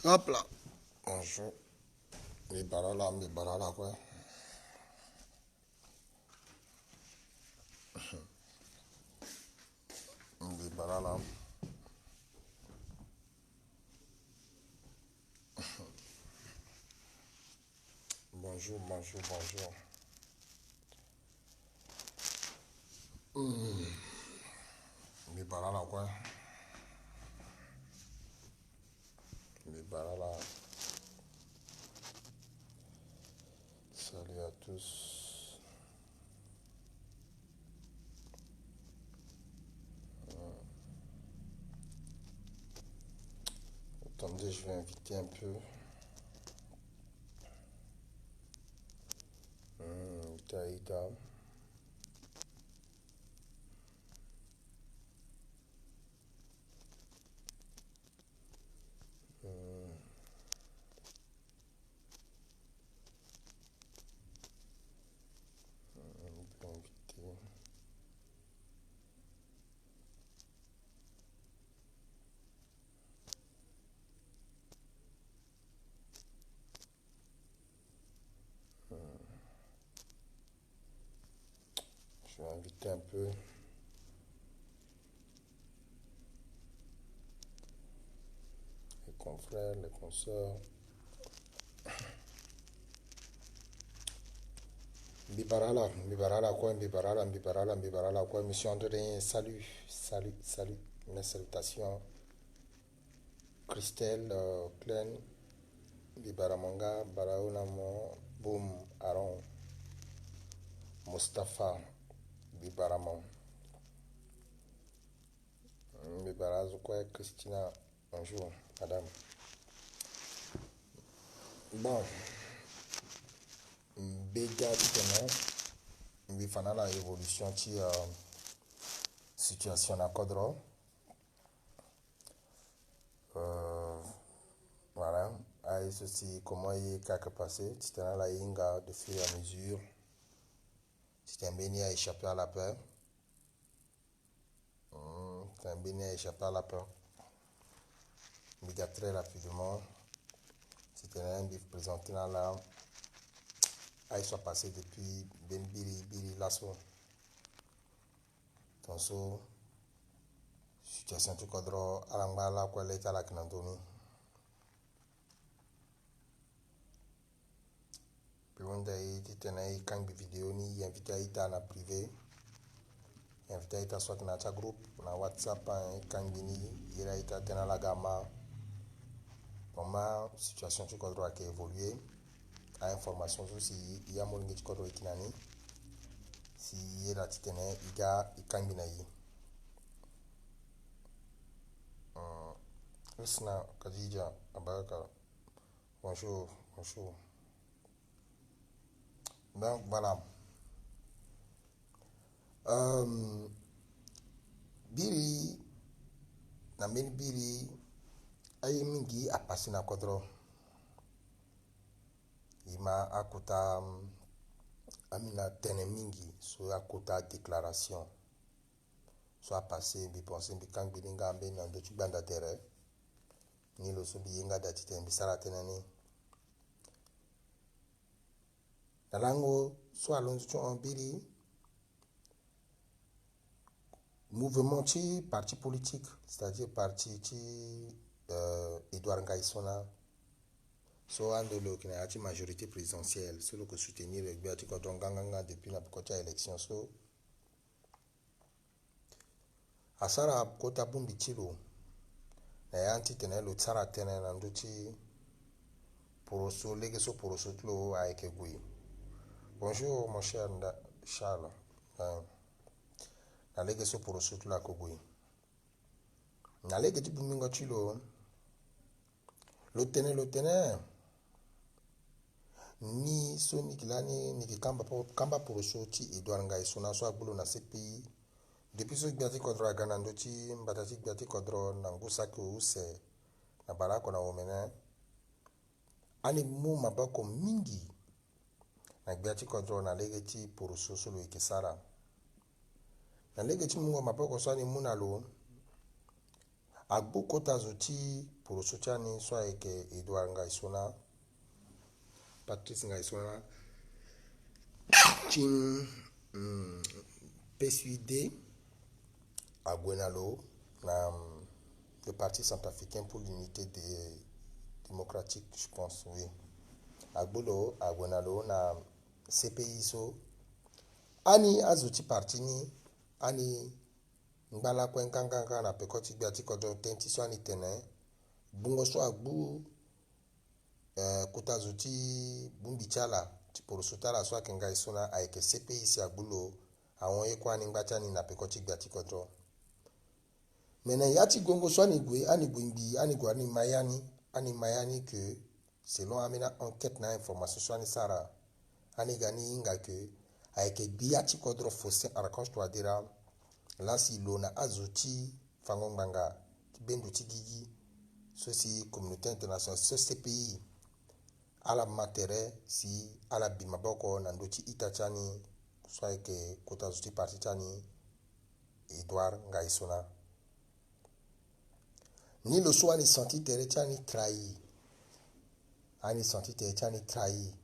Hop là. Bonjour. Les barala quoi. Les barala. Bonjour, bonjour, bonjour. Les barala quoi. Les barala. Salut à tous. Attendez, je vais inviter un peu. Taïda. Invité. Je vais inviter un peu. Les confrères, les consoeurs. Bibarala quoi, monsieur André, salut, salut, salut, mes salutations. Christelle, Klein, Bibaramanga, Baraunamo, Boum, Aaron, Mustapha, Bibaramon, Bibarazo quoi, Christina, bonjour, madame. Bon, Béga, Bifana la évolution qui situation à Kodro. Voilà, et ceci, comment il est passé, c'était là la inga de fur et à mesure, c'était un béni à échapper à la peur, c'est un béni à échapper à la peur, mais très rapidement, c'était un bif présenté là, il soit passé depuis Ben Biri Lasso, donc so, situation tout cadre, alangba quoi l'état là qui n'entend. Puis on dit, tu tenais quand vidéo ni invité à être en privé. Invité à être soit dans ta groupe, dans WhatsApp, quand bini, il a été dans la gamme. Comment situation tu droit qui évolué. À information aussi, il y a mon qui droit qui nani. Si il a titane, il y a quand binaï. Listen, Kadija, Abaka. Bonjour, bonjour. Donc voilà. Biri, na meni biri, ayi mingi a passé na kodro. Ima akuta amina tene mingi so akuta déclaration. So a passé bi pensé bi kang bilinga ambe na ndo chubanda tere. Ni lo so bi yenga dati tembi sara tenani. Nalango so alonso chon biri mouvement ti parti politique, c'est-à-dire parti ti Edouard Ngaïsona. So andolo qui n'a majorité présidentielle, solo que soutenir le biati ko donganga depuis la kocha élection so asara kota bumbi chilo na yanti tenelo tsara tene na nduti poroso legeso poroso tlo aike gui. Bonjour mon cher Charles. Na legeso poroso tlo akogui. Na legeti bumingo chilo lo tene ni so nikilani nikikamba poroso ti Edouard Ngaïsona so abulo na CPI. Depuis ce biati kodro agana ndoti mbatati biati kodro na ngusa ko use na barako na omene ani mu mabako mingi na biati kodro na legeti poroso solo ikesara na legeti mu mabako so ani munalo agbo kota zoti pour soutien soit avec Edouard Ngaïsona, Patrice Ngaïsona, Tim PSUD à Gwenalo, le Parti centrafricain pour l'unité démocratique, je pense, oui. À Gwenalo, na CPI so, ani azuti parti ni, ani Mbala kwen kankanga na pekoti biati kodo tenti so ani tene bungo so agbu kutazuti bumbi chala tiporo sutala so akenga isona aike CPI si agbulo awon ekwa ni ngbacha ni na pekoti biati kodo mene yati gongo so ani gwe ani gwimbi ani gwa ani mayani que selon amena enquête na information so ani sara ani gani inga que aike biati kodro fossé archange to adira Lansi lona azuti fangongbanga bendo tigigi sosi communauté internationale so CPI ala matere si ala bimaboko na ndoti itachani soit que kota zuti parti chani Edouard Ngaïsona ni le soir ni senti tere chani trahi ani senti tere chani trahi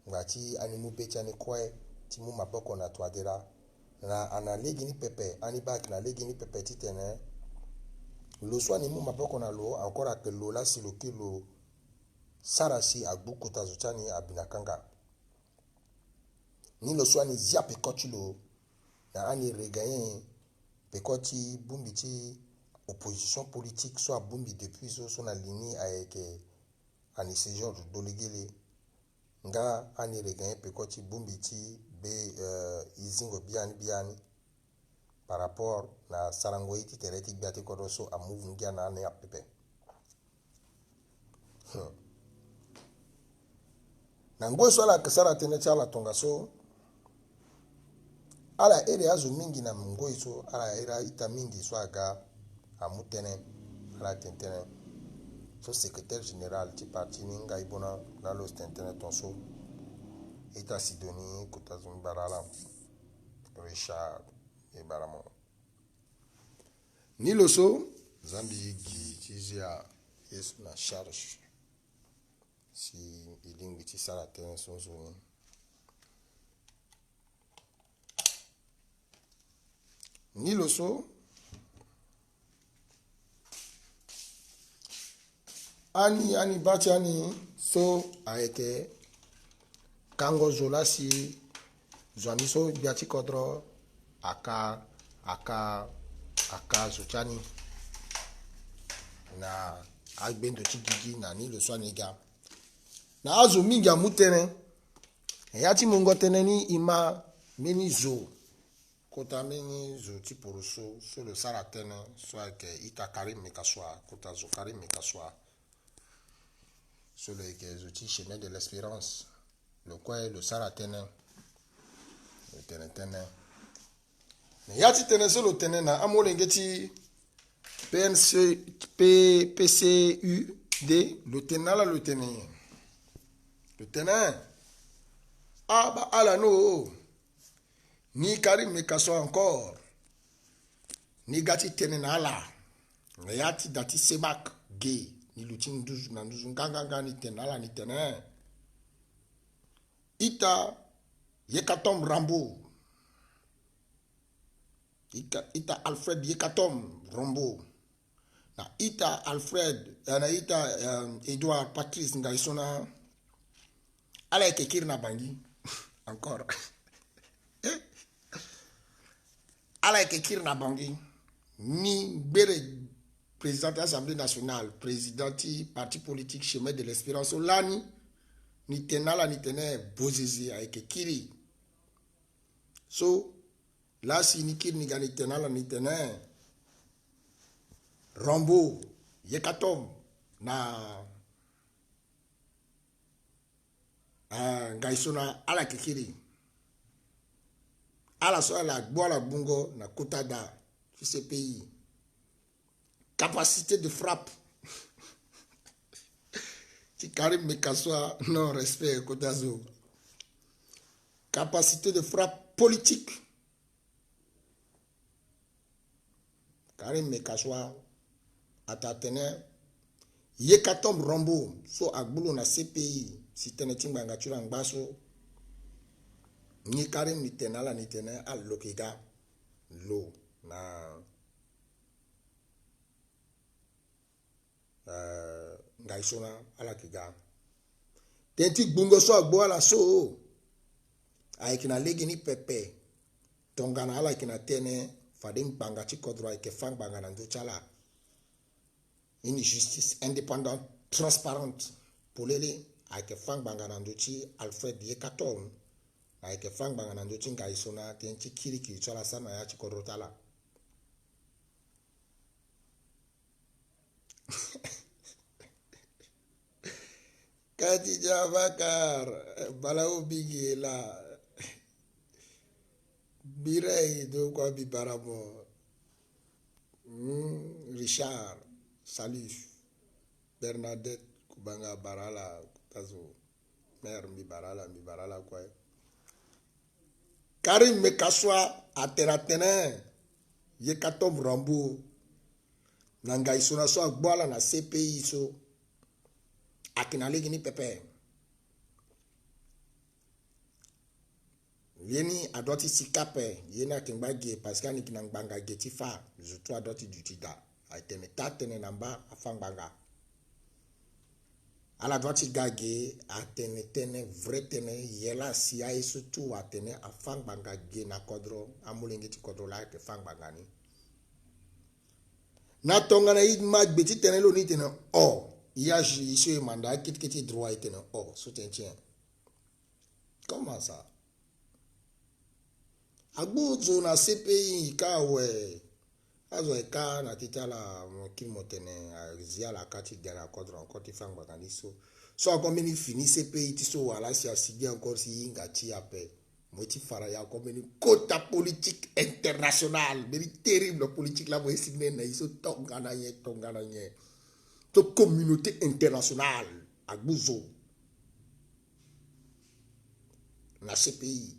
ngati ani mube chani kwe timu maboko na twadera na ana legi ni pepe ani bak na legi ni pepe titene lo so ni mu maboko na lo encore que lo la si lo kilo sarasi agbu kota zuchani abinakanga ni lo so ni zia pekoti lo na ani regagner pekoti bumbiti opposition politique soit bumbi depuis so na ligne avec ani séjour dolegele nga ani regagner pekoti bumbiti izingo biani par rapport na sarango iti tereti biati koroso a move ngia na ne apepe na ngo so la kasara tene chala tonga so ala ere azu mingi na ngo iso ala era ita mingi so aga amutene ala tentene so secrétaire général ti parti ninga ibona na lo tentene tonso ita Sidonie Kotazum Barala Richard et Baramo ni loso Zambi Gizia Yesu na charge si ilingi ti sala ten sonzo ni loso ani bati ani so aeke kango zola si zwamiso biati kodro aka zuchani na agbendo chigigi na ni lo swaniga na azu minga mutene yati mungo tene ni ima meni zo kota meni zo tiporo so le saratene so ke ita karim mekaswa kota zo karim mekaswa so le ke zo ti chemin de l'espérance le quoi le saratene le tene mais yati tene so le tene na amolengeti PCUD le tenala le tene ah bah ala no ni karim mekaso encore ni gati tene na ala yati dati sebak gay ni lutin douze na douze nganga ni tenala ni tene ita Yekatom Rambo ita Alfred Yekatom Rambo na ita Alfred na ita Edouard Patrice Ngaïsona ala ekekir na bangi encore ala ekekir na bangi ni bere président de l'Assemblée nationale président du parti politique chemin de l'espérance lani ni tenala ni tene bozizi ekekiri so là si ni kir ni gani tenala ni tene Rambo Yekatom na Ngaïsona ala kekiri ala so ala boala bungo na kotada sur ce pays capacité de frappe ti Karim Mekaswa non respect kotazo capacité de frappe politique Karim Mekaswa atatene Yekatom rombo so agbulu na CPI si tene timbanga chura ngbaso ni karim ni tenala ni tene al lokiga lo na ngaisona ala kiga tenti gbungo so agbo ala so aikina legi ni pepe tongana ala kina tene fadim banga chikodro aike fang banga na chala une justice indépendante transparente pour les aike fang banga na chi Alfred Yekatom aike fang banga na chi ngaisona tenti kiri chala sana ya chikodro tala Kati Jabakar Balau Bigela Birei de quoi bibaramo Richard Salif Bernadette Kubanga Barala Tazo Mère mi barala quoi Karim Mekaswa Ateratene Yekatom Rambo Nanga isona so agboala na CPI so akina legi ni pepe yeni adoti sikape yeni akimbage parce que anikina ngbanga getifa zutu adoti dutida aitene tatene namba afangbanga ala doti gage atene tene vrai tene yela si ai sutu atene afangbanga ge na kodro amulengeti kodro la ke fangbanga ni na tongana idma gbeti tene lo ni tene il y a ici un mandat qui droit et soutien. Comment ça? Agbozo na CPI kawe azo eka na titala kimotene azia la kati gana kodro encore tifang bakaniso so encore mini fini CPI tiso wala si asigi encore si inga ti ape moti fara ya encore mini quota politique international mini terrible politique la mo signé na iso tongana ye de communauté internationale à Gouzo, dans ce pays.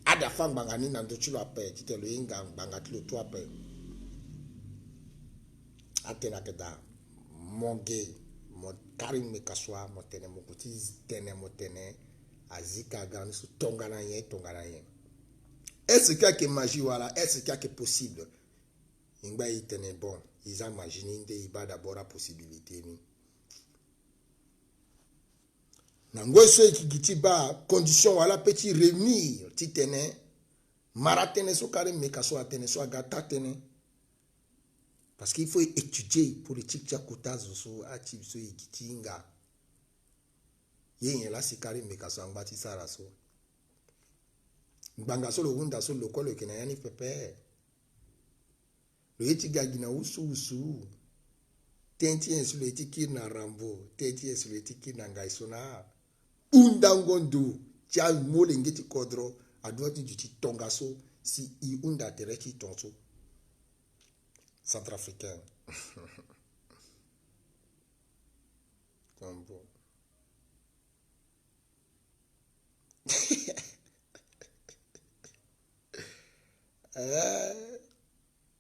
Ada fang bangani na ndochi lo ape, tite lo inga bangati lo to ape. Atena keda, monge, mo karim me kaswa, mo tene mo kuti tene mo tene, azika gani su tongana ye. Est-ce qu'il y a que magie wala, est-ce qu'il y a que possible? Ingba itene bon, ils imaginent de iba d'abord la possibilité ni. Nangweso ikigiti ba condition wala petit réunir titene maratene so kare mekaso atene so agata tene parce qu'il faut étudier politique ya kotazo so ati so ikiti nga yeye la sikari mekaso angba sara so nganga so lo wunda so lokolo kena yani pepe le eti gagina usu tenti ensu le eti kina rambo tenti ensu le eti kina ngaisona undangondo tia mole ngeti kodro adwati duti tongaso si I unda tereki tonso centrafricain tombo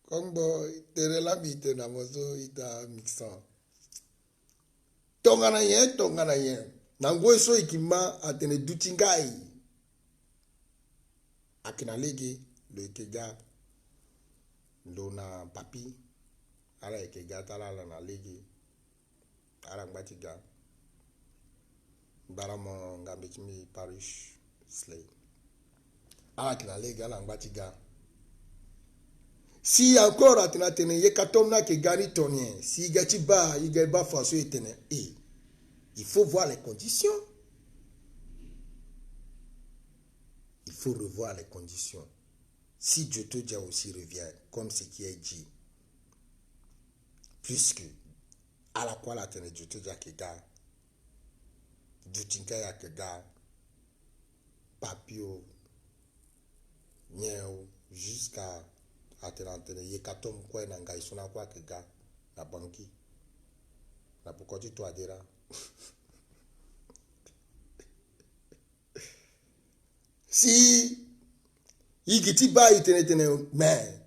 Kombo tere la bite na mozo ita mixan. Tongana yen. Nango so ikima atene dutingai. Akina lege lo ikega lo na papi. Ala ikega tala la na lege. Ala ngbatiga. Baramo ngambitimi parish slay. Ala kina lege ala ngbatiga. Si encore atena tene Yekatom na ke gari tonien, si gati ba, igeba faso etene, il faut voir les conditions. Il faut revoir les conditions. Si Joto Dia aussi revient, comme ce qui est dit, puisque à la quoi la tene Joto Dia ke ga, Dutinka ya ke ga, Papio, Nyeo, jusqu'à atena Yekatom kwa na ngaisona kwa kega na banki na bukoti to adera si igiti ba itene mais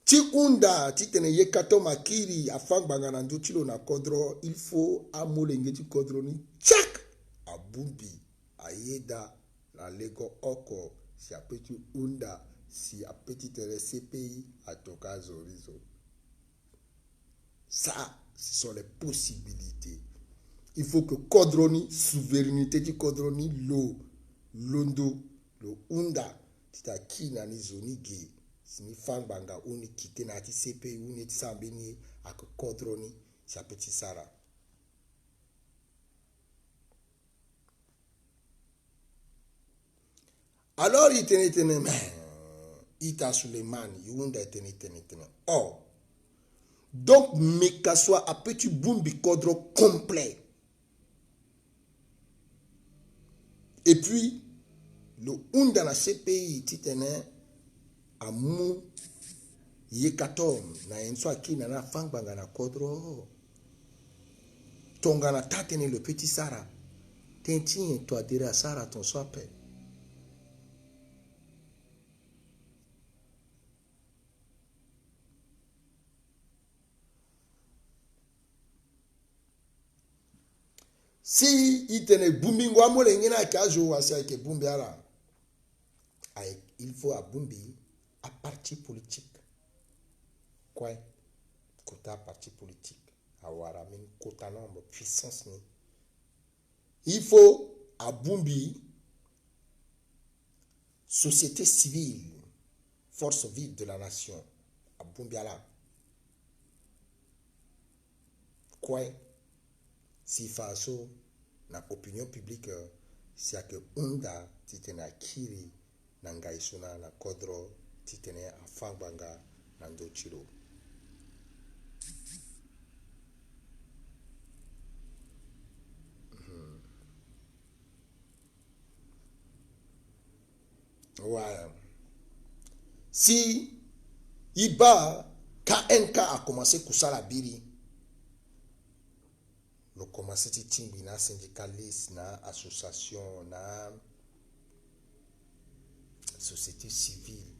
ti unda ti tene yekato makiri afang bangana ndo chilo na kodro il faut amolenge ti kodro ni chak abumbi ayeda la lego oko si apeti unda si apeti tere CPI atoka zorizo. Ça, ce sont les possibilités. Il faut que kodroni souveraineté ti kodroni londo lo unda tita kina ni zoni ge sini fan banga uni kite na ti CPI uni ti sambini ak kodroni si apeti sara. Alors il tenait Ita Suleiman yunda tenait. Oh, donc meka soit a petit bumbi kodro complet. Et puis le unda na CPI titene amu yekatom na enso akina na fangbanga na kodro tongana tatene le petit Sara tentien toi dire à Sara ton sope. Si il tenait booming wa mole ngina kajo wasi ke bumbi ara il faut à bumbi à parti politique quoi quota parti politique awara min quota nombre puissance ni il faut à bumbi société civile force vive de la nation à bumbi ala quoi si faso na opinion publique si ake unda titena kiri na ngaisuna na kodro titene afambanga na ndochiro. Voilà. Si Iba KNK a commencé kusala biri le commencé timbi na syndicaliste na association na société civile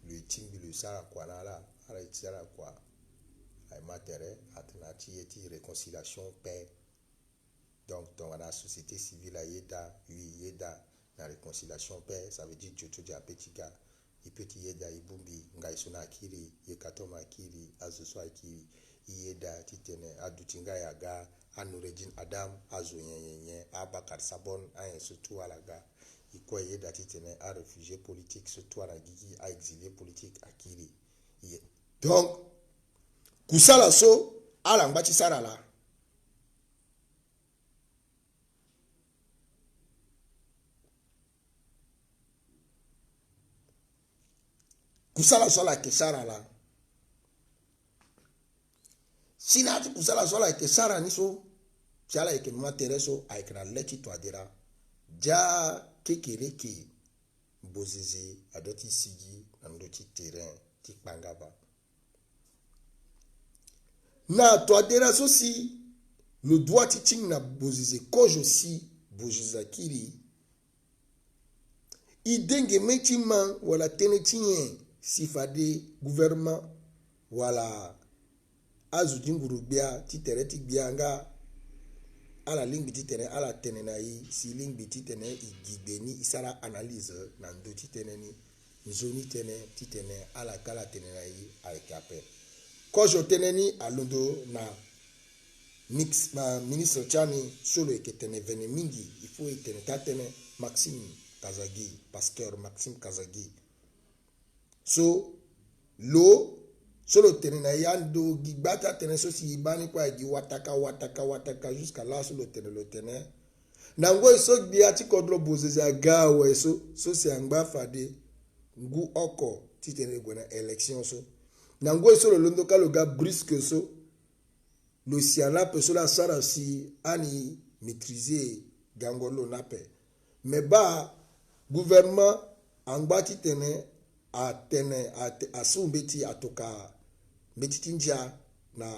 le timbi le sara kwa na la ala itira kwa ay matériel alternative réconciliation paix donc la société civile yeda la réconciliation paix ça veut dire jojo dia petiga ipeti yeda ibumbi ngaisona akiri yekatoma akiri azuso akiri yeda titene adutinga yaga anurejin adam azoyenye abakar sabon ayen surtout alaga iko yeda titene a réfugié politique surtout ala gigi a exilé politique akiri donc kusala so ala ngbachi sara la kusala so la kesara la sinati kusala so la kesara ni so chala eke mama tereso aikna lechi to adira ja kekereke bozizi adoti sigi andoti terrain ti pangaba na to adira so si le droit titing na bozizi kojo si bozizakiri idenge metima wala tenetien sifade gouvernement wala azujinguru bia titereti bianga ala lingbi titene ala tenena yi si lingbi titene igibeni isara analyse na ndo titene ni nzoni tene titene ala kala tenena yi alkape kojo teneni alondo na mix ma ministre chani solo eketene vene mingi il faut etene tatene Maxime Kazagi pasteur Maxime Kazagi so lo solo tenena yando gibata tene so si ibani kwa gi wataka jusqu'à là solo tene lo tene nango so biati kodro bozeze agawe so se angba fade ngu oko titene gona élection so nango solo londo kaloga brusque so lo siana pe so la sara si ani maîtriser gangolo nape mais ba gouvernement angba titene atene asumbeti atoka metitinja na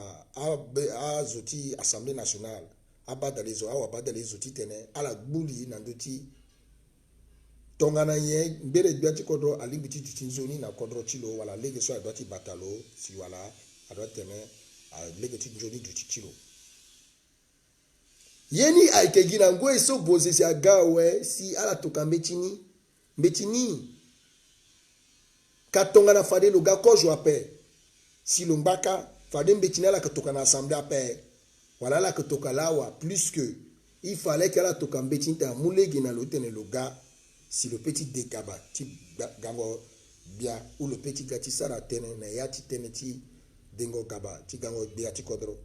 azoti assemblée nationale abadalezo awa badalezo titene ala gbuli na ndoti tongana ye mbere biati kodro alibiti tutinzoni na kodro chilo wala lege so adwati batalo si wala adwateme lege tinjoni du chilo yeni aikegina ngwe so boze si agawe si ala toka mbetini katongana fade lo ga kojo ape si lo mbaka fade mbetini ala katoka na assemblée ape wala la katoka lawa plus que il fallait qu'elle toka mbetini ta mulegi na lotene lo ga si le petit décaba ti gango bia ou le petit gati sara tene na yati tene ti dengo gaba ti gango bia ti kodro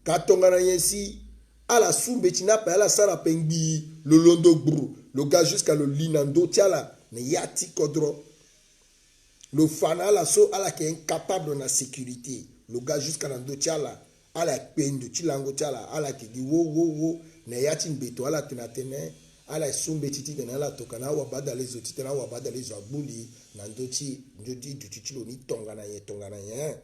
katonga na yensi ala sumbe ti napa ala sara pengbi le londo bru le gars jusqu'à le linando ti ala na yati kodro le fana ala so ala qui est incapable na sécurité le gars jusqu'à lando ti ala pendo ti lango ti ala qui dit wo na yati mbeto ala tena tene ala sumbe titi na ala toka na wabada lezo titi na wabada lezo abuli na ndoti ndodi dutitilo ni tonga na ye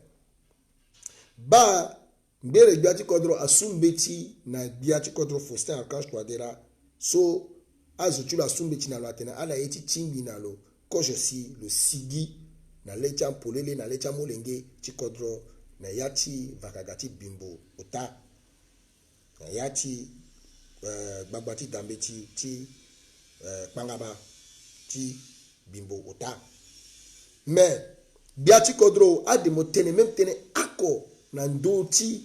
ba mbere biati kodro asumbe ti na biati kodro Faustin Archange Touadéra so azutulu asumbe ti na lo atena ala yeti timbi na lo kojo si lo sigi na lecha polele na lecha molenge ti kodro na yati vakagati bimbo ota na yati Bagbati dambe ti pangaba ti bimbo ota mais biati kodro a de motene même tene ako na ndoti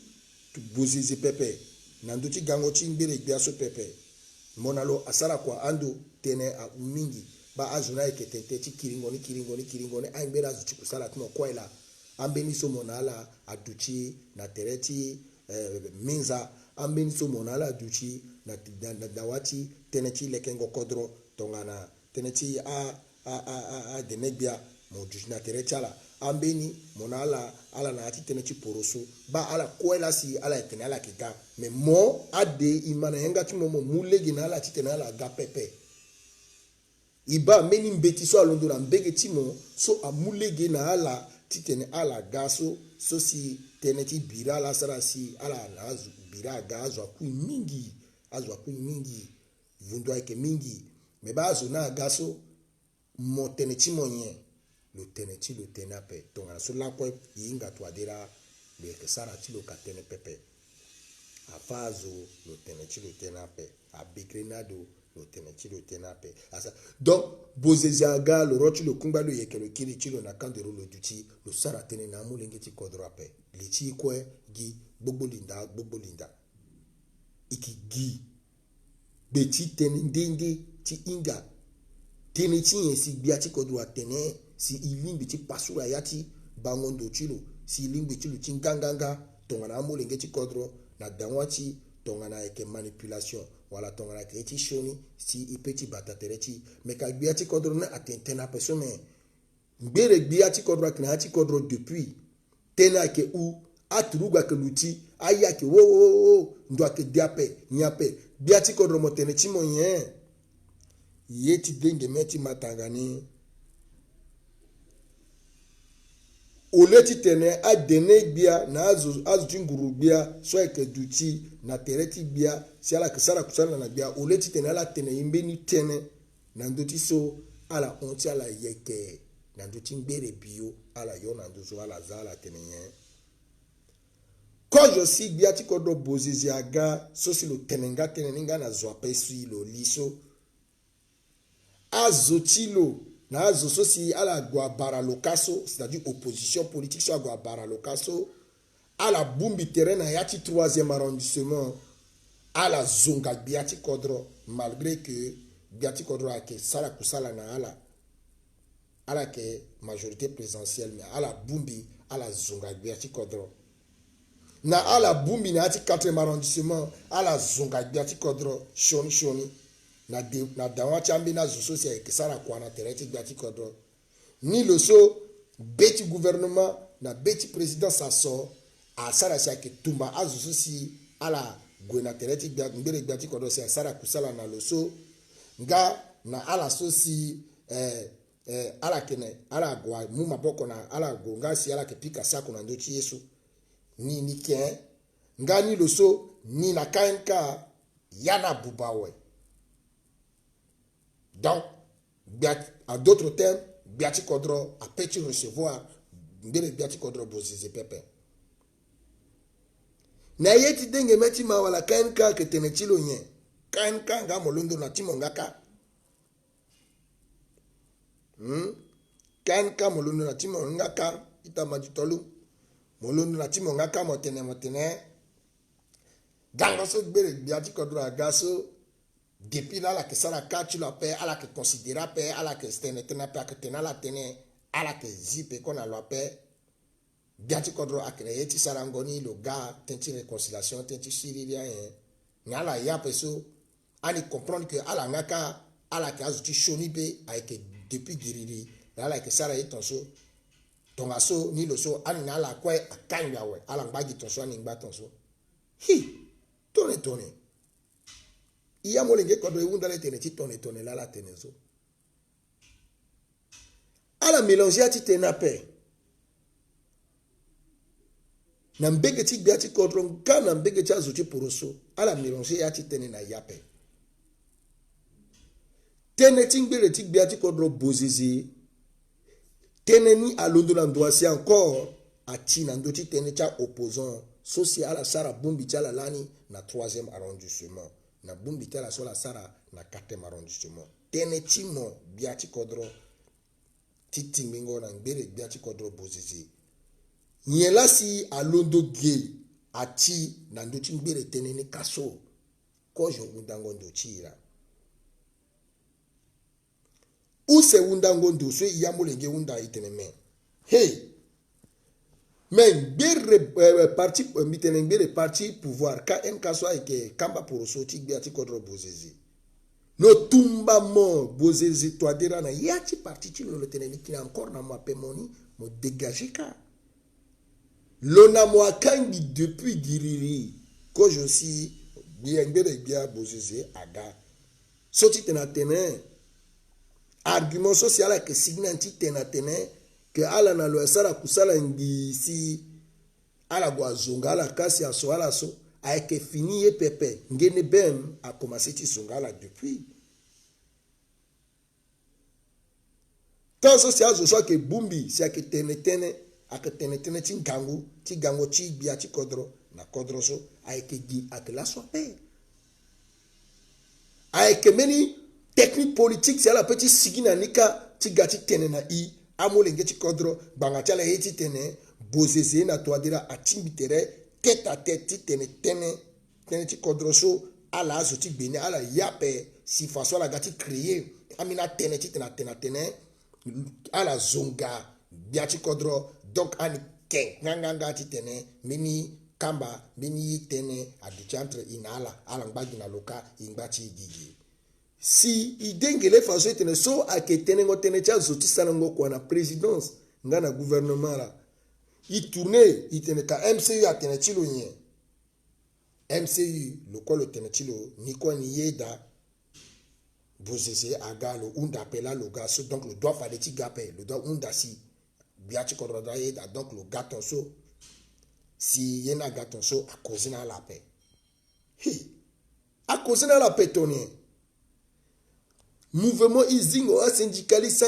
tu bozizi pepe na ndoti gango ti mbere biaso pepe monalo asala kwa ando tene a mingi ba azuna eketente ti kiringoni a mbere azuti kusala tino kwela ambeni so monala aduchi na tereti minza ambeni so monala aduchi na dawati teneti lekengo kodro tongana teneti a denegbia mo na terechala ambeni monala ala na ati teneti poroso ba ala kwela si ala etene ala kika me mo ade imana henga ti momo mulegi na ala ti tene ala ga pepe iba meni mbeti so alondo na mbege ti mo so amulegi na ala ti tene ala ga so si teneti bira ala sara si ala na azu bira ga azu akui mingi vundwa ike mingi me ba azu na ga so mo teneti monye lo tene ape tonga so lakwe yinga Touadéra le sara ti lo katene pepe afazo lo tene ape abigrenado lo tene ape asa donc bozeziaga lo rochi lo kumba lo yekelo kiri chilo na kandero lo duti lo sara tene na mulenge ti kodro ape li ti kwe gi gbogbolinda iki gi beti tene ndenge ti inga tene ti yensi bia ti kodro atene si ilimbi ti pasura yati bangondo chilo si ilimbi chilo ti nganganga tonga na mulenge ti kodro na danwa ti tonga na eke manipulation wala tonga na eke ti shoni si ipeti batatere ti me ka gbia ti kodro na atentena peso me ngbere gbia ti kodro akina ti kodro depuis tena ke u aturuga ke luti aya ke wo ndo ake diape nyape gbia ti kodro motene ti mo yen yeti denge meti matangani oleti tene a dene bia na azu nguru bia so eke duti na tereti bia si ala kisara kusala na bia oleti tene ala tene imbeni tene na ndoti so ala onti ala yeke na ndoti ngbere bio ala yo na ndozo ala zala tene yen kojo si bia ti kodro bozizi aga so si lo tenenga teneninga na zo apesi lo liso azotilo na azo so si ala guabara lokaso c'est-à-dire opposition politique so guabara lokaso ala bumbi terrain na yati 3e arrondissement ala zonga biati kodro malgré que biati kodro ake sala kusala na ala ke majorité présidentielle mais ala bumbi ala zonga biati kodro na ala bumbi na yati 4e arrondissement ala zonga biati kodro shoni na dawa chambi na zo sosia ekisara kwa na tereti gbati kodro ni le so beti gouvernement na beti président saso asara sia ke tumba azo sosi ala gwena tereti gbati kodro sia sara kusala na le so nga na ala sosi ala kene ala gwa mu maboko na ala gonga si ala ke pika sako na ndochi yesu ni ken nga ni le so ni na kanka yana bubawe. Donc, En d'autres termes, biati kodro a petit recevoir ndele biati kodro bozize pepe. Na yeti denge meti ma wala kainka ke tenechilo nye. Kainka nga molundo na timo ngaka. Kainka molundo na timo ngaka ita majutolu. Molundo na timo ngaka motene. Ganga so bere biati kodro agaso. Depuis là, la que ça la carte, tu la paix, à la que considéra paix, à la que stene tena paix, à que tena la tene, à la que zip qu'on a la paix. Biati kodro a créé, ti sarangoni, le gars, tenti réconciliation, tenti chiriria, n'a la ya peso, à lui comprendre que à la ngaka, à la que azuti chonipe, avec depuis giriri, là la que ça la est ton so, ton asso, ni le so, à n'a la quoi, à kanya ouais, à la bagi ton so, à n'ingba ton so. Hi, tourne. Iya molenge kodro unda le tene ti tone la tenezo. Ala mélanger ati tenape. Na mbege ti biati kodro nga na mbege ti azuti poroso. Ala mélanger ati tene na yape. Tene ti ngbere ti biati kodro bozizi. Tene ni alondo na ndoasi encore ati na ndo ti tene ti opposant. Sosi ala sara bumbi ti ala lani na 3e arrondissement. Na bumbi te la sola sara na 4e arrondissement. Tene timo biati kodro titi mingo na ngbere biati kodro bozizi. Nyela si alondo ge ati na ndoti ngbere tene ni kaso. Kojo undango ndo chira. Use undango ndo so iyamolenge unda itene men. Hey! Men bere parti mitene bere parti pouvoir ka en kaso ike kamba poroso ti biati kodro bozizi. No tumba mo bozizi toadera na yati parti ti lo tene ni encore na mo apemoni mo dégager ka. Lona mo akangi depuis giriri ko je si bien bere bia bozizi aga. Soti tena tene argument social que signanti tena tene que ala na lo sara kusala ngi si ala gwa zonga ala kasi aso ala so a que fini e pepe ngene bem a commencé ti zonga ala depuis tant so si azo so que bumbi si a que tene a que tene ti gango ti bia ti kodro na kodro so a que gi a que la so pe a que meni technique politique si ala petit sigina nika ti gati tene na i amolenge ti kodro bangati ala yeti tene bozeze na toadira atimbitere tête à tête ti tene ti kodro so ala azo ti gbene ala yape si façon ala gati créer amina tene ti tene ala zonga bia ti kodro donc ani ken nganga ti tene mini kamba mini tene aduti entre inala ala ngbagi na loka ingba ti gigi. Si idengele faso itene so aketene ngo tene cha zoti sana ngo kwa na présidence nga na gouvernement la i tourner itene ka MCU atene chilo nye MCU lokolo tene chilo ni kwa ni yeda bozese agalo unda pela lo gaso donc le doit fallait ti gape le doit unda si biati kodra yeda donc le gaton so si yena gaton so a kozina la paix a kozina la paix tonien mouvement izingo a syndicaliste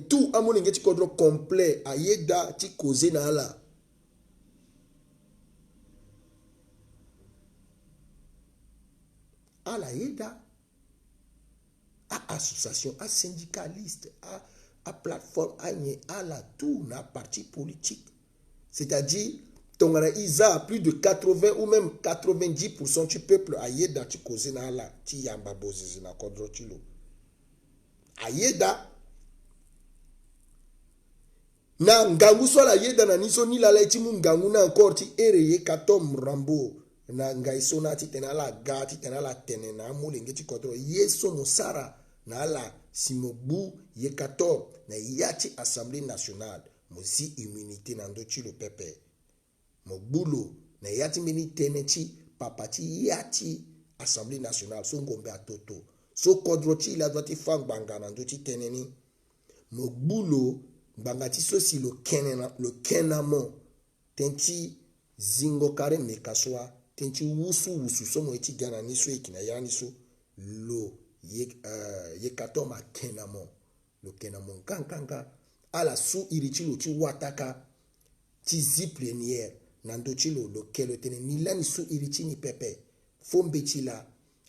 tout a moninge ti kodro complet a yeda ti koze na ala ala yeda a association a syndicaliste a plateforme a nye ala tout na parti politique c'est-à-dire tongana isa plus de 80 ou même 90% du peuple a yeda ti koze na ala ti yamba bozizi na kodro ti lo ayeda na ngangu so la yeda na niso ni la ti mu ngangu na encore ti ereye katom rambo na ngaiso na ti tena la ga ti tena la tene na mulenge ti kodro yeso mosara na la simobu ye katom na yati assemblée nationale mosi immunité na ndo ti lo pepe mobulo na yati mini tene ti papa ti yati assemblée nationale so ngombe atoto so kodro ti la doit ti fang banga na ndo ti teneni mobulo banga ti so si lo kenamo tenti zingo kare mekaswa tenti wusu so mo ti gana ni so ikina ya ni so lo ye katoma kenamo lo kena mon kankanga ala su irichilo chi wataka ti ziplenière nando chilo lo kelo tene nilani su irichi ni pepe fombe chila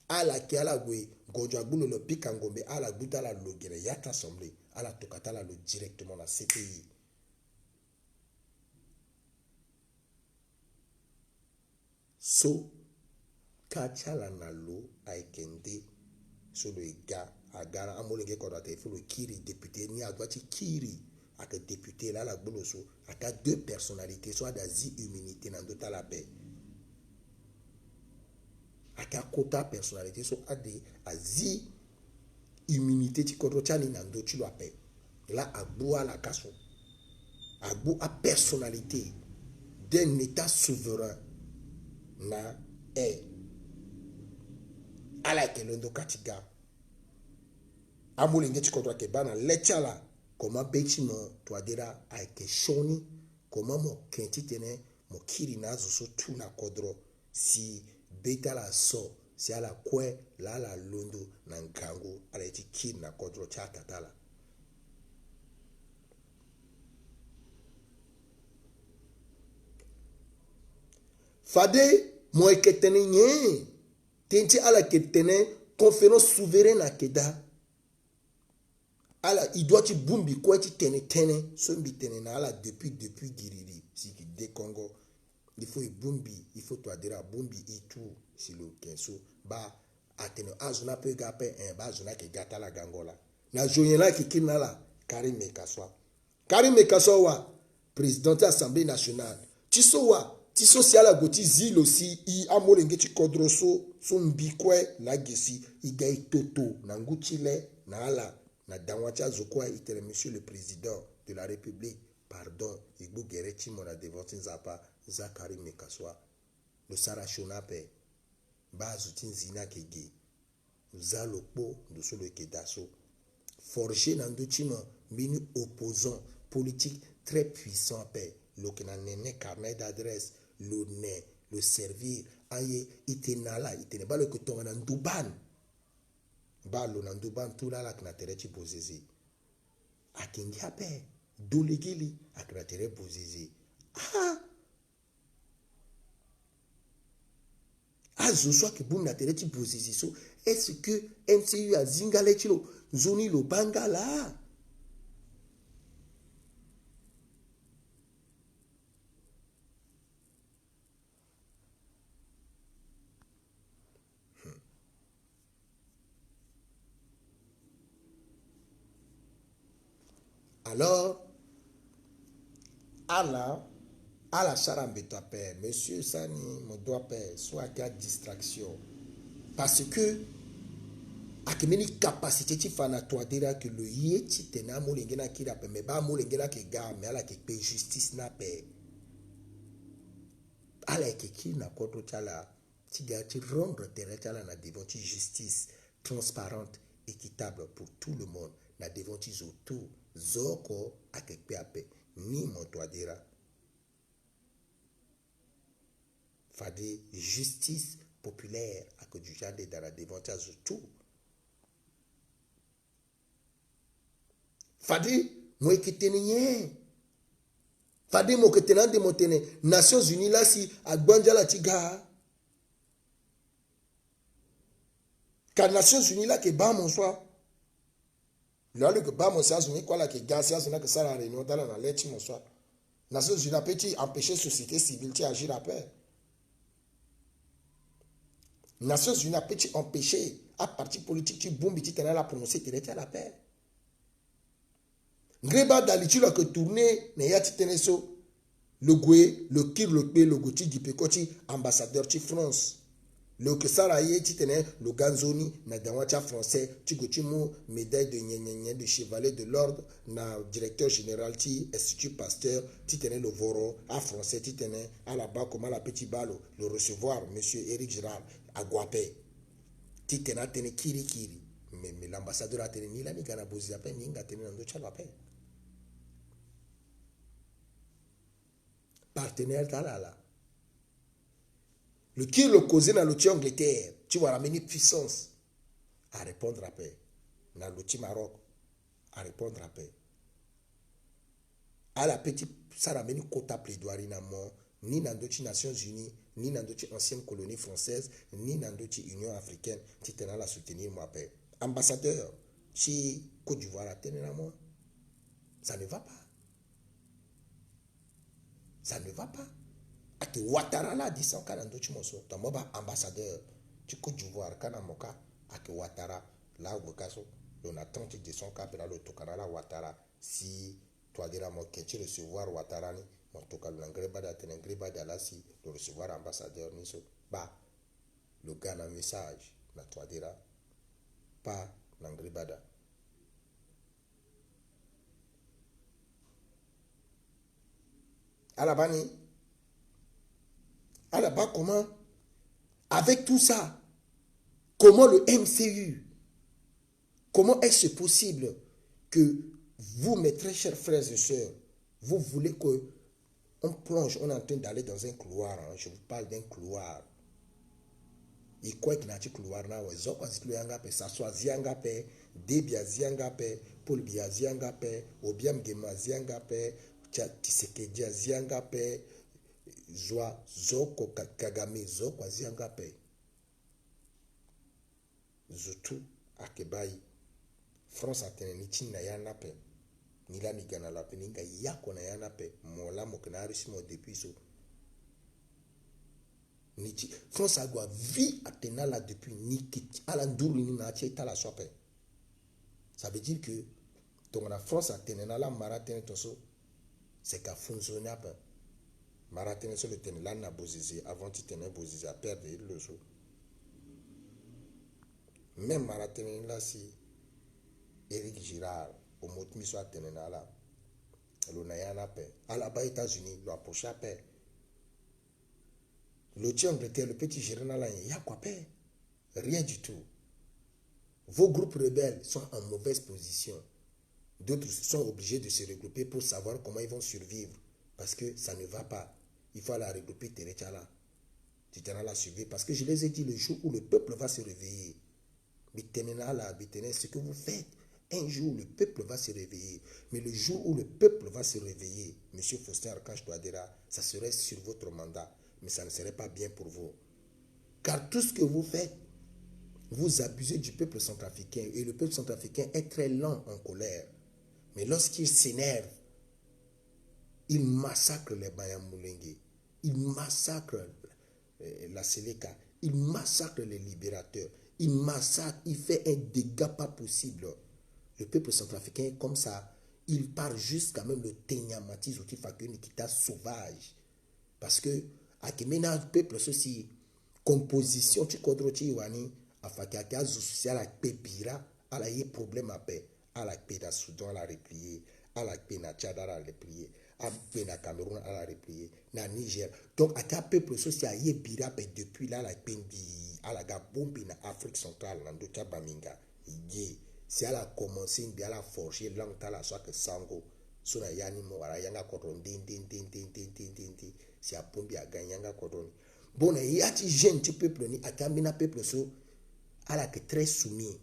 ala ki ala gwe gojo agbulo lo pika ngombe ala gbuta la lo gere yata assemblée ala tokata la lo directement na CPI. So kachala na lo aikende so lo ega agara amolenge kodate fo lo kiri député ni adwati kiri aka député là la gbolo so aka deux personnalités soit d'asie immunité na ndota la paix aka kota personnalité so ade asie immunité ti kodro chani na ndo ti lo paix là agbo ala kaso agbo a personnalité d'un état souverain na ala ke londo katiga amolenge ti kodro ke bana lechala comment bêtiment toi dira avec shoni comment mo kenti tene mo kiri na zo tout na kodro si beta la so si ala kwe la la londo na ngango ala ti kiri na kodro cha tatala fade mo eketene nye tenti ala ketene conférence souveraine akeda ala il doit ti bumbi quoi ti tene so mbi tene na ala depuis giriri si ki de Congo il faut bumbi il faut toi dire bumbi et tout si le kenso ba atene azuna pe gape ba azuna ke gata la gangola na joyela ki kinala Karim Mekaswa wa président de l'Assemblée nationale ti so wa ti social a goti zil aussi i amolenge ti kodroso so mbi kwe la gesi i ga itoto na nguchile na ala na danwacha zokwa itere monsieur le président de la république pardon igbo gerechi mona devant nzapa Zakari Mekaswa le sarachona pe bazutin zina kege zalokpo de solo kedaso forger na ndochino mini opposant politique très puissant pe lo kena nene carnet d'adresse le ne le servir aye itenala itene balo ko tonga na nduban balo na nduban tula la kana tere chi bozezi akingia pe dolegili akana tere bozezi azo soit que bunda tere chi bozezi so est-ce que MCU a zingale chilo zoni lo bangala alors à la charambe toi père monsieur Sani mon doigt père soit qu'il y a distraction parce que à que meni capacité ti fana toi dire que le yeti tena molengena kira pe me ba molengena ke ga me ala ke pe justice na pe ala ke ki na koto chala ti ga ti rendre terrain chala na devant ti justice transparente équitable pour tout le monde na devant ti tout zoko akekpe ape ni moto adira fade justice populaire ako du jade dans la devantage tout fade mo ekitenye fade mo ketenande motene Nations Unies là si agbanja la tiga ka Nations Unies là ke ba mon soi là le que ba mon Nations Unies quoi là ke gas na que ça la réunion dans la lettre mon soi Nations Unies petit empêcher société civile qui agir à paix Nations Unies a petit empêcher à parti politique qui bombe qui tenait la prononcer qui était à la paix Greba d'alitula que tourner ne ya titene so le goué le kir le pe le goti du pekoti ambassadeur de France le que ça là y titene le ganzoni na danwacha français ti goti mo médaille de nyenyenye de chevalier de l'ordre na directeur général ti institut Pasteur titene le voro à français titene à la bas comme à la petit balo le recevoir monsieur Éric Girard à Guapé titena tene kiri mais l'ambassadeur a tene ni la ni gana bozi ape ni nga tene ndo chala ape partenaire talala le qui le causé dans l'outil Angleterre tu vas ramener puissance à répondre à paix dans l'outil Maroc à répondre à paix. À la petite, ça ramène quota plaidoirie na mo, ni dans d'autres Nations Unies, ni dans d'autres anciennes colonies françaises, ni dans d'autres Union africaine, qui tenant la soutenir moi paix. Ambassadeur, si Côte d'Ivoire a tenu à moi, ça ne va pas. Ça ne va pas. Ake Ouattara là, dit ça au Canada, tu m'en sors. Moi, ambassadeur, tu Côte d'Ivoire, Kanamoka, Ake Ouattara, là où on attend de son cas, là, le Tokanala Ouattara, si toi, dire moi, que tu recevoir Ouattara, mon Tokal, l'Angreba, t'es là, si, de recevoir ambassadeur, ni so, bah, le gars, un message, na toi, dire, pas l'Angrebada. À la bani, à la bas, comment, avec tout ça, comment le MCU, comment est-ce possible que vous, mes très chers frères et sœurs, vous voulez qu'on plonge, on est en train d'aller dans un couloir, hein, je vous parle d'un couloir. Et quoi qu'il y a un couloir, ça soit Ziangape, Debia Ziangape, Paul Bia Ziangape, Obiam Gema Ziangape, Tisekedia Ziangape, Zoa Zoko Kagame Zoko Ziangape. Zutu Akebai, France a tenu na yanape, Nila Nigana la peninga yako na yanape, Mola Mokenari Simo depuis so. France a vie à tenir là depuis Nikiti, à l'endour ni na tcheta la sope. Ça veut dire que donc la France a tenu là marathon toso, c'est qu'à fonctionner à peine. Marathon sur le tenir là na bozizé avant de tenir bozizé à perdre le jour. Même marathon là si Éric Girard au mot miso a tenir là, le nayana paix. À la bas États-Unis, le approche à paix. Le tien Angleterre, le petit Gérard là, il y a quoi paix? Rien du tout. Vos groupes rebelles sont en mauvaise position. D'autres sont obligés de se regrouper pour savoir comment ils vont survivre. Parce que ça ne va pas. Il faut la regrouper Terechala. Tu t'en as la survivre. Parce que je les ai dit le jour où le peuple va se réveiller. Mais ce que vous faites, un jour le peuple va se réveiller. Mais le jour où le peuple va se réveiller, M. Faustin Archange Touadéra, ça serait sur votre mandat. Mais ça ne serait pas bien pour vous. Car tout ce que vous faites, vous abusez du peuple centrafricain. Et le peuple centrafricain est très lent en colère. Mais lorsqu'il s'énerve, il massacre les Bayamoulengue. Il massacre la Séléka. Il massacre les libérateurs. Il massacre, il fait un dégât pas possible. Le peuple centrafricain est comme ça. Il part jusqu'à même le Tenyamati Zotifakun Nikita sauvage. Parce que Akimena peuple ceci composition tu kodrochi wani afakaka zususi à la pépira à la yé problème à paix à la paix dans Soudan à la replier à la paix na Tchad à la replier à la paix na Cameroun à la replier na Niger donc à ta peuple ceci à yé bira depuis là la paix à la Gabombi na Afrique centrale na Ndocha Baminga yé si elle a commencé bien à la forger longtemps la soit que sango sona yani mo wala yanga kodon din si a pombi a gagné yanga kodon bon et y a ti jeune tu peuple ni akambina peuple so ala que très soumis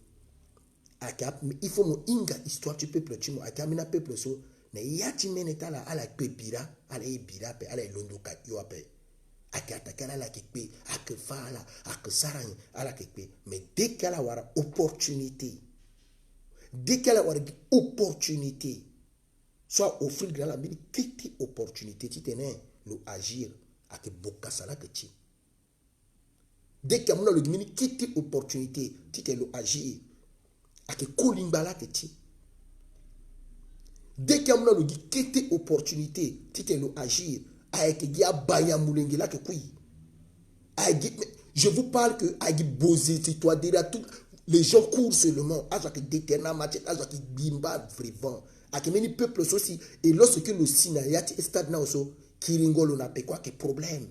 akap il faut mo inga histoire tu peuple tu mo akambina peuple so ne y a ti meneta la ala pepira ala ebira pe ala londoka yo ape akatakala la kekpe akefala akesarang ala kekpe mais dès qu'elle a wara opportunité dès qu'elle a wara opportunité soit offrir de la mine quelle opportunité tu tenais le agir à que bokasala que tu dès qu'il y a le mine quelle opportunité tu te le agir à que kolimbala que tu dès qu'il y a le quelle opportunité tu te le agir à que ya baya mulengela que kui je vous parle que à bosé c'est toi déjà tout les gens courent seulement à ce que déterminant match à ce que bimba vraiment à que many peuple aussi et lorsque le sinayati stade na aussi kiringolo n'a pas quoi que problème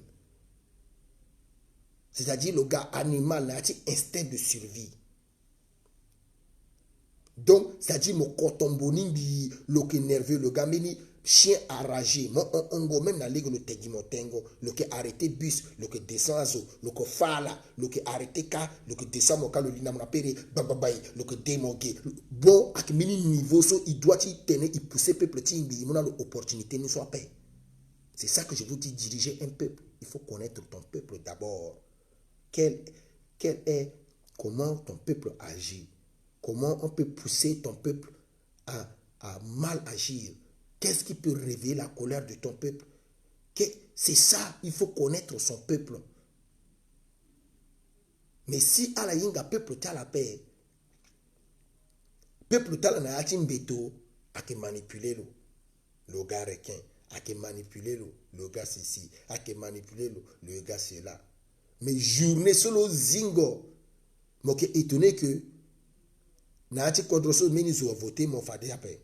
c'est-à-dire le gars animal n'a pas instinct de survie donc c'est-à-dire mon cotomboni bi le nerveux le gars meni chien enragé, on même dans le tegimotengo, le qui arrêté bus, le qui descend azo, le qui fala, le qui arrêté ka, le qui descend moka le lina m'appelle bababay, le qui démogué. Bon, à quel niveau so il doit y tenir, il pousser peuple timbi, il a l'opportunité nous soit paix. C'est ça que je vous dis, diriger un peuple, il faut connaître ton peuple d'abord. Quel est, comment ton peuple agit, comment on peut pousser ton peuple à mal agir. Qu'est-ce qui peut réveiller la colère de ton peuple? C'est ça, il faut connaître son peuple. Mais si à la yinga peuple t'a la paix, peuple t'a la nayatin beto, à que manipuler le gars requin, à que manipuler le gars ceci, à que manipuler le gars cela. Mais journée solo zingo, moi qui étonné que nayatin kodroso menizo voté mon fadé à paix.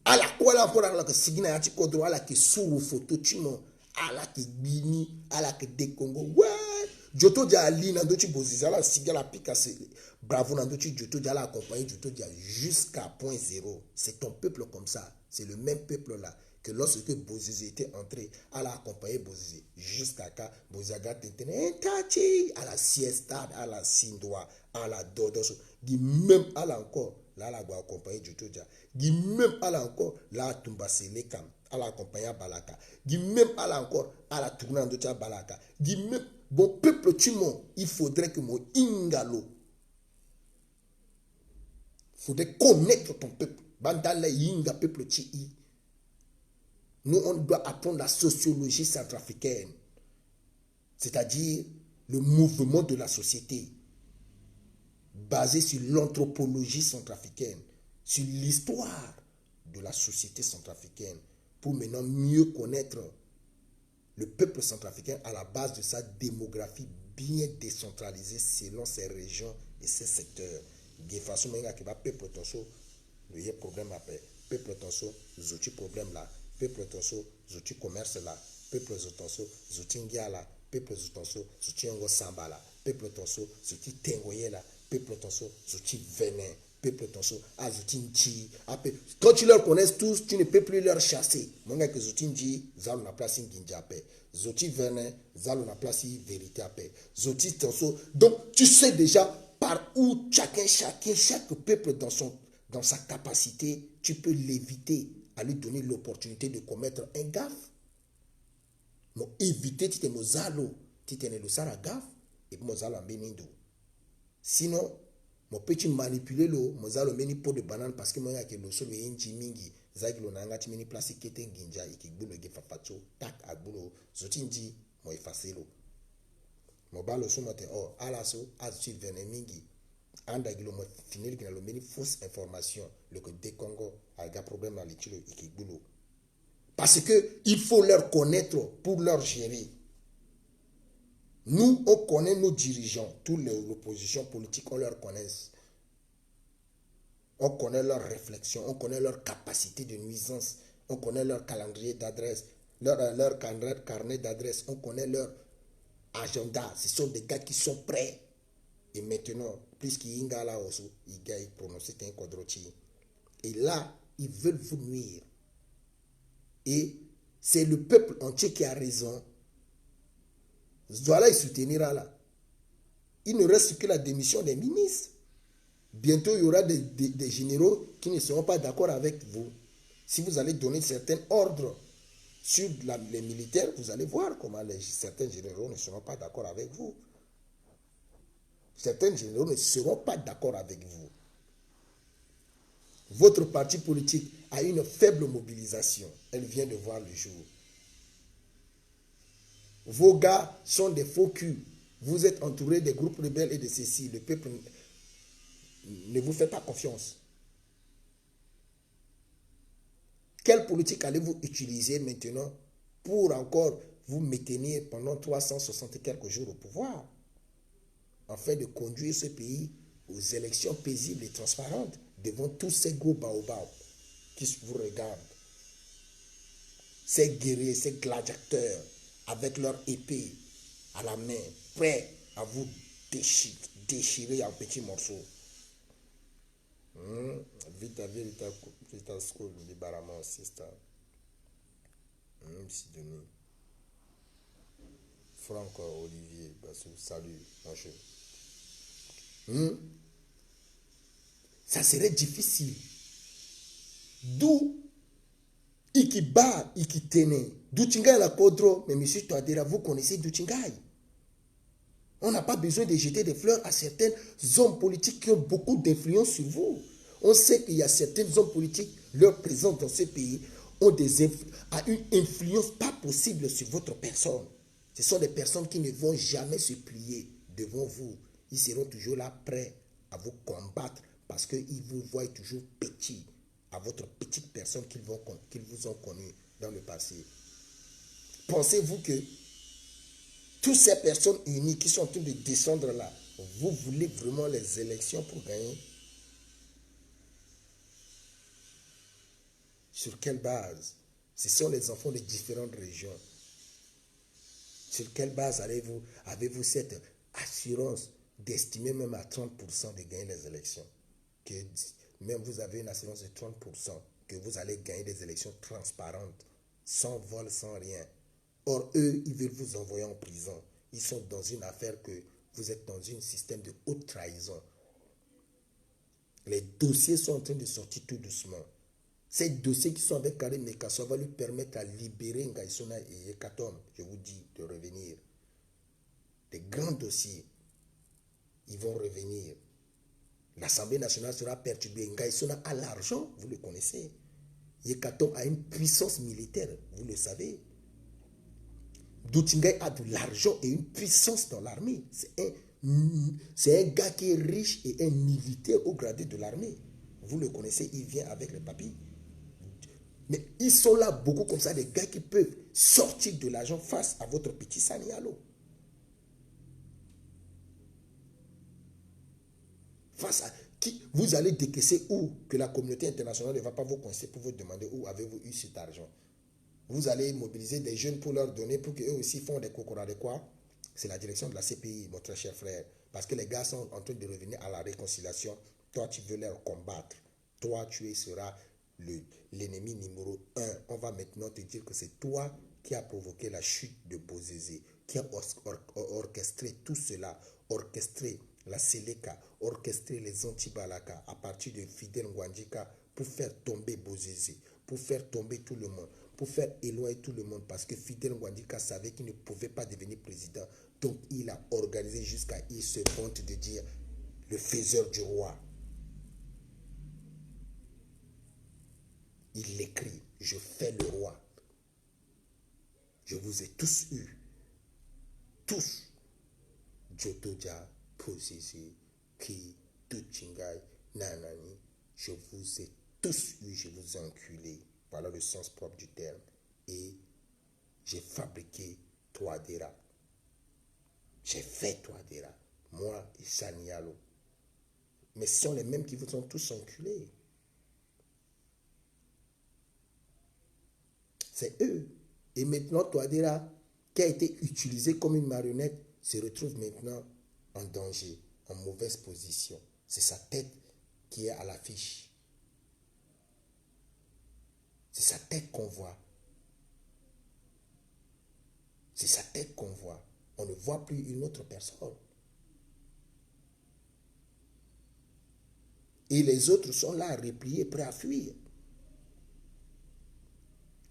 Ala kwala encore ala que sigina yati kodro ala que suru photo chimo ala que bini ala que de Congo ouais joto dia ali na dochi boziza ala siga la pika c'est bravo na dochi joto dia la accompagner joto dia jusqu'à point zéro. C'est ton peuple comme ça, c'est le même peuple là que lorsque Bozizé était entré à la accompagner Bozizé jusqu'à quand Bozaga tenait tachi à la siesta à la sindoa à la dodos dit même à la encore là la va accompagner joto dia dit même à la encore là tumba selekam à la accompagner Balaka dit même à la encore à la tournant de tia Balaka dit même bon peuple tu mon il faudrait que mon ingalo faudrait connaître ton peuple bandala inga peuple chi. Nous, on doit apprendre la sociologie centrafricaine, c'est-à-dire le mouvement de la société, basé sur l'anthropologie centrafricaine, sur l'histoire de la société centrafricaine, pour maintenant mieux connaître le peuple centrafricain à la base de sa démographie bien décentralisée selon ses régions et ses secteurs. De façon qui va peuple tonso, il y a problème après, peuple tonso, il problème là. Peuple tonso, zouti commerce là. Peuple tonso, zouti ngia là. Peuple tonso, zouti ngo samba là. Peuple tonso, zouti tengoye là. Peuple tonso, zouti venin. Peuple tonso, zouti nchi. Quand tu leur connais tous, tu ne peux plus leur chasser. Mon gars que zouti nchi, zalo na place nginja paix. Zouti venin, zalo na place vérité à paix. Zouti tonso. Donc tu sais déjà par où chaque peuple dans sa capacité, tu peux l'éviter. À lui donner l'opportunité de commettre un gaffe. Mais éviter tu t'es mozalo, tu t'es le sara gaffe et mozalo en benindo. Sinon, mon petit manipuler le mozalo meni pot de banane parce que moi y'a que le sol est mingi, zagilo nanga tu meni place qui était ginja et qui boule ge fafacho tak agbulo zotinji mo effacer lo. Mo ba le so matin oh ala so azu vene mingi. Anda gilo mo finir qui na le meni fausse information le que des Congo a un problème dans l'étude et qui boulot. Parce que il faut leur connaître pour leur gérer. Nous, on connaît nos dirigeants, toutes les oppositions politiques, on leur connaît. On connaît leurs réflexions, on connaît leur capacité de nuisance, on connaît leur calendrier d'adresse, leur carnet d'adresse, on connaît leur agenda. Ce sont des gars qui sont prêts. Et maintenant, puisqu'il y a là aussi, il y a prononcé un quadrochi. Et là, ils veulent vous nuire. Et c'est le peuple entier qui a raison. Voilà, il soutiendra là. Il ne reste que la démission des ministres. Bientôt, il y aura des généraux qui ne seront pas d'accord avec vous. Si vous allez donner certains ordres sur les militaires, vous allez voir comment certains généraux ne seront pas d'accord avec vous. Certains généraux ne seront pas d'accord avec vous. Votre parti politique a une faible mobilisation. Elle vient de voir le jour. Vos gars sont des faux culs. Vous êtes entouré des groupes rebelles et de ceci. Le peuple ne vous fait pas confiance. Quelle politique allez-vous utiliser maintenant pour encore vous maintenir pendant 360 et quelques jours au pouvoir, afin de conduire ce pays aux élections paisibles et transparentes devant tous ces gros baobabs qui vous regardent, ces guerriers, ces gladiateurs avec leur épée à la main, prêts à vous déchirer en petits morceaux. Vita Vita School, Libéralement, Sister. Sidonie. Franck Olivier, Bassou, salut, mon cher. Ça serait difficile. D'où Ikiba, Ikitene, Douchingaï la Kodro, mais monsieur Touadéra, vous connaissez Douchingaï. On n'a pas besoin de jeter des fleurs à certains hommes politiques qui ont beaucoup d'influence sur vous. On sait qu'il y a certains hommes politiques, leur présence dans ce pays, a une influence pas possible sur votre personne. Ce sont des personnes qui ne vont jamais se plier devant vous. Ils seront toujours là prêts à vous combattre parce qu'ils vous voient toujours petit à votre petite personne qu'ils vous ont connue dans le passé. Pensez-vous que toutes ces personnes unies qui sont en train de descendre là, vous voulez vraiment les élections pour gagner? Sur quelle base? Ce sont les enfants de différentes régions. Sur quelle base avez-vous cette assurance d'estimer même à 30% de gagner les élections? Que même vous avez une assurance de 30% que vous allez gagner des élections transparentes, sans vol, sans rien. Or, eux, ils veulent vous envoyer en prison. Ils sont dans une affaire que vous êtes dans un système de haute trahison. Les dossiers sont en train de sortir tout doucement. Ces dossiers qui sont avec Karim Mekasso va lui permettre à libérer Ngaïsona et Yekatom, je vous dis, de revenir. Des grands dossiers, ils vont revenir. L'Assemblée nationale sera perturbée. Ngaïsona a l'argent, vous le connaissez. Yekatom a une puissance militaire, vous le savez. Doutingaï a de l'argent et une puissance dans l'armée. C'est un gars qui est riche et un militaire au gradé de l'armée. Vous le connaissez, il vient avec les papiers. Mais ils sont là beaucoup comme ça, des gars qui peuvent sortir de l'argent face à votre petit Sanialo. Face à qui vous allez décaisser où que la communauté internationale ne va pas vous coincer pour vous demander où avez-vous eu cet argent. Vous allez mobiliser des jeunes pour leur donner, pour qu'eux aussi font des cocoras de quoi? C'est la direction de la CPI, mon très cher frère. Parce que les gars sont en train de revenir à la réconciliation. Toi, tu veux leur combattre. Toi, tu seras l'ennemi numéro 1. On va maintenant te dire que c'est toi qui as provoqué la chute de Bozézé, qui a orchestré tout cela, orchestré la Seleka, orchestré les anti-Balaka à partir de Fidel Ngwandjika pour faire tomber Bozézé, pour faire tomber tout le monde, pour faire éloigner tout le monde parce que Fidel Ngwandjika savait qu'il ne pouvait pas devenir président. Donc il a organisé jusqu'à il se vante de dire le faiseur du roi. Il l'écrit, je fais le roi. Je vous ai tous eu. Tous. Jotoja, Posisi, Ki, Tuchingai, Nanani. Je vous ai tous eu, je vous ai enculé. Voilà le sens propre du terme. Et j'ai fabriqué Touadéra. J'ai fait Touadéra. Moi et Sanialo. Mais ce sont les mêmes qui vous ont tous enculés. C'est eux. Et maintenant, Touadéra, qui a été utilisé comme une marionnette, se retrouve maintenant en danger, en mauvaise position. C'est sa tête qui est à l'affiche. C'est sa tête qu'on voit. C'est sa tête qu'on voit. On ne voit plus une autre personne. Et les autres sont là, repliés, prêts à fuir.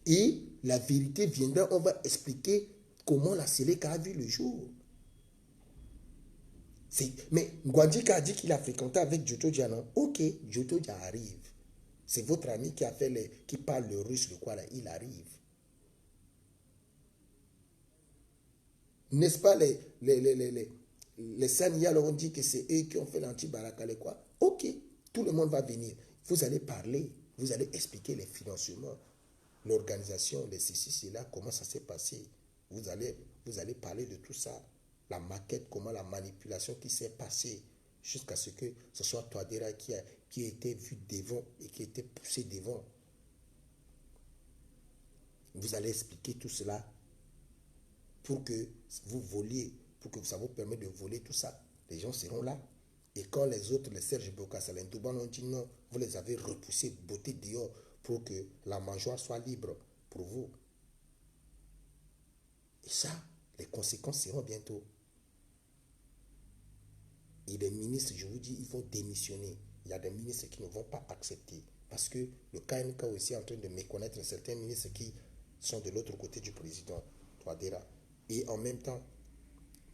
Et la vérité viendra, on va expliquer comment la Seleka a vu le jour. Mais Ngwandjika a dit qu'il a fréquenté avec Jotoja, non? Ok, Jotoja arrive. C'est votre ami qui a fait qui parle le russe, le quoi là, il arrive. N'est-ce pas les Saniya leur ont dit que c'est eux qui ont fait l'anti-Baraka, les quoi? Ok, tout le monde va venir. Vous allez parler, vous allez expliquer les financements, l'organisation, les ceci, là, comment ça s'est passé. Vous allez parler de tout ça. La maquette, comment la manipulation qui s'est passée jusqu'à ce que ce soit Touadéra qui a été vu devant et qui a été poussé devant. Vous allez expliquer tout cela pour que vous voliez, pour que ça vous permette de voler tout ça. Les gens seront là. Et quand les autres, les Serge Bokassa, les Ndouban ont dit non, vous les avez repoussés, bottés dehors pour que la mangeoire soit libre pour vous. Et ça, les conséquences seront bientôt. Et les ministres, je vous dis, ils vont démissionner. Il y a des ministres qui ne vont pas accepter. Parce que le KNK aussi est en train de méconnaître certains ministres qui sont de l'autre côté du président Touadéra. Et en même temps,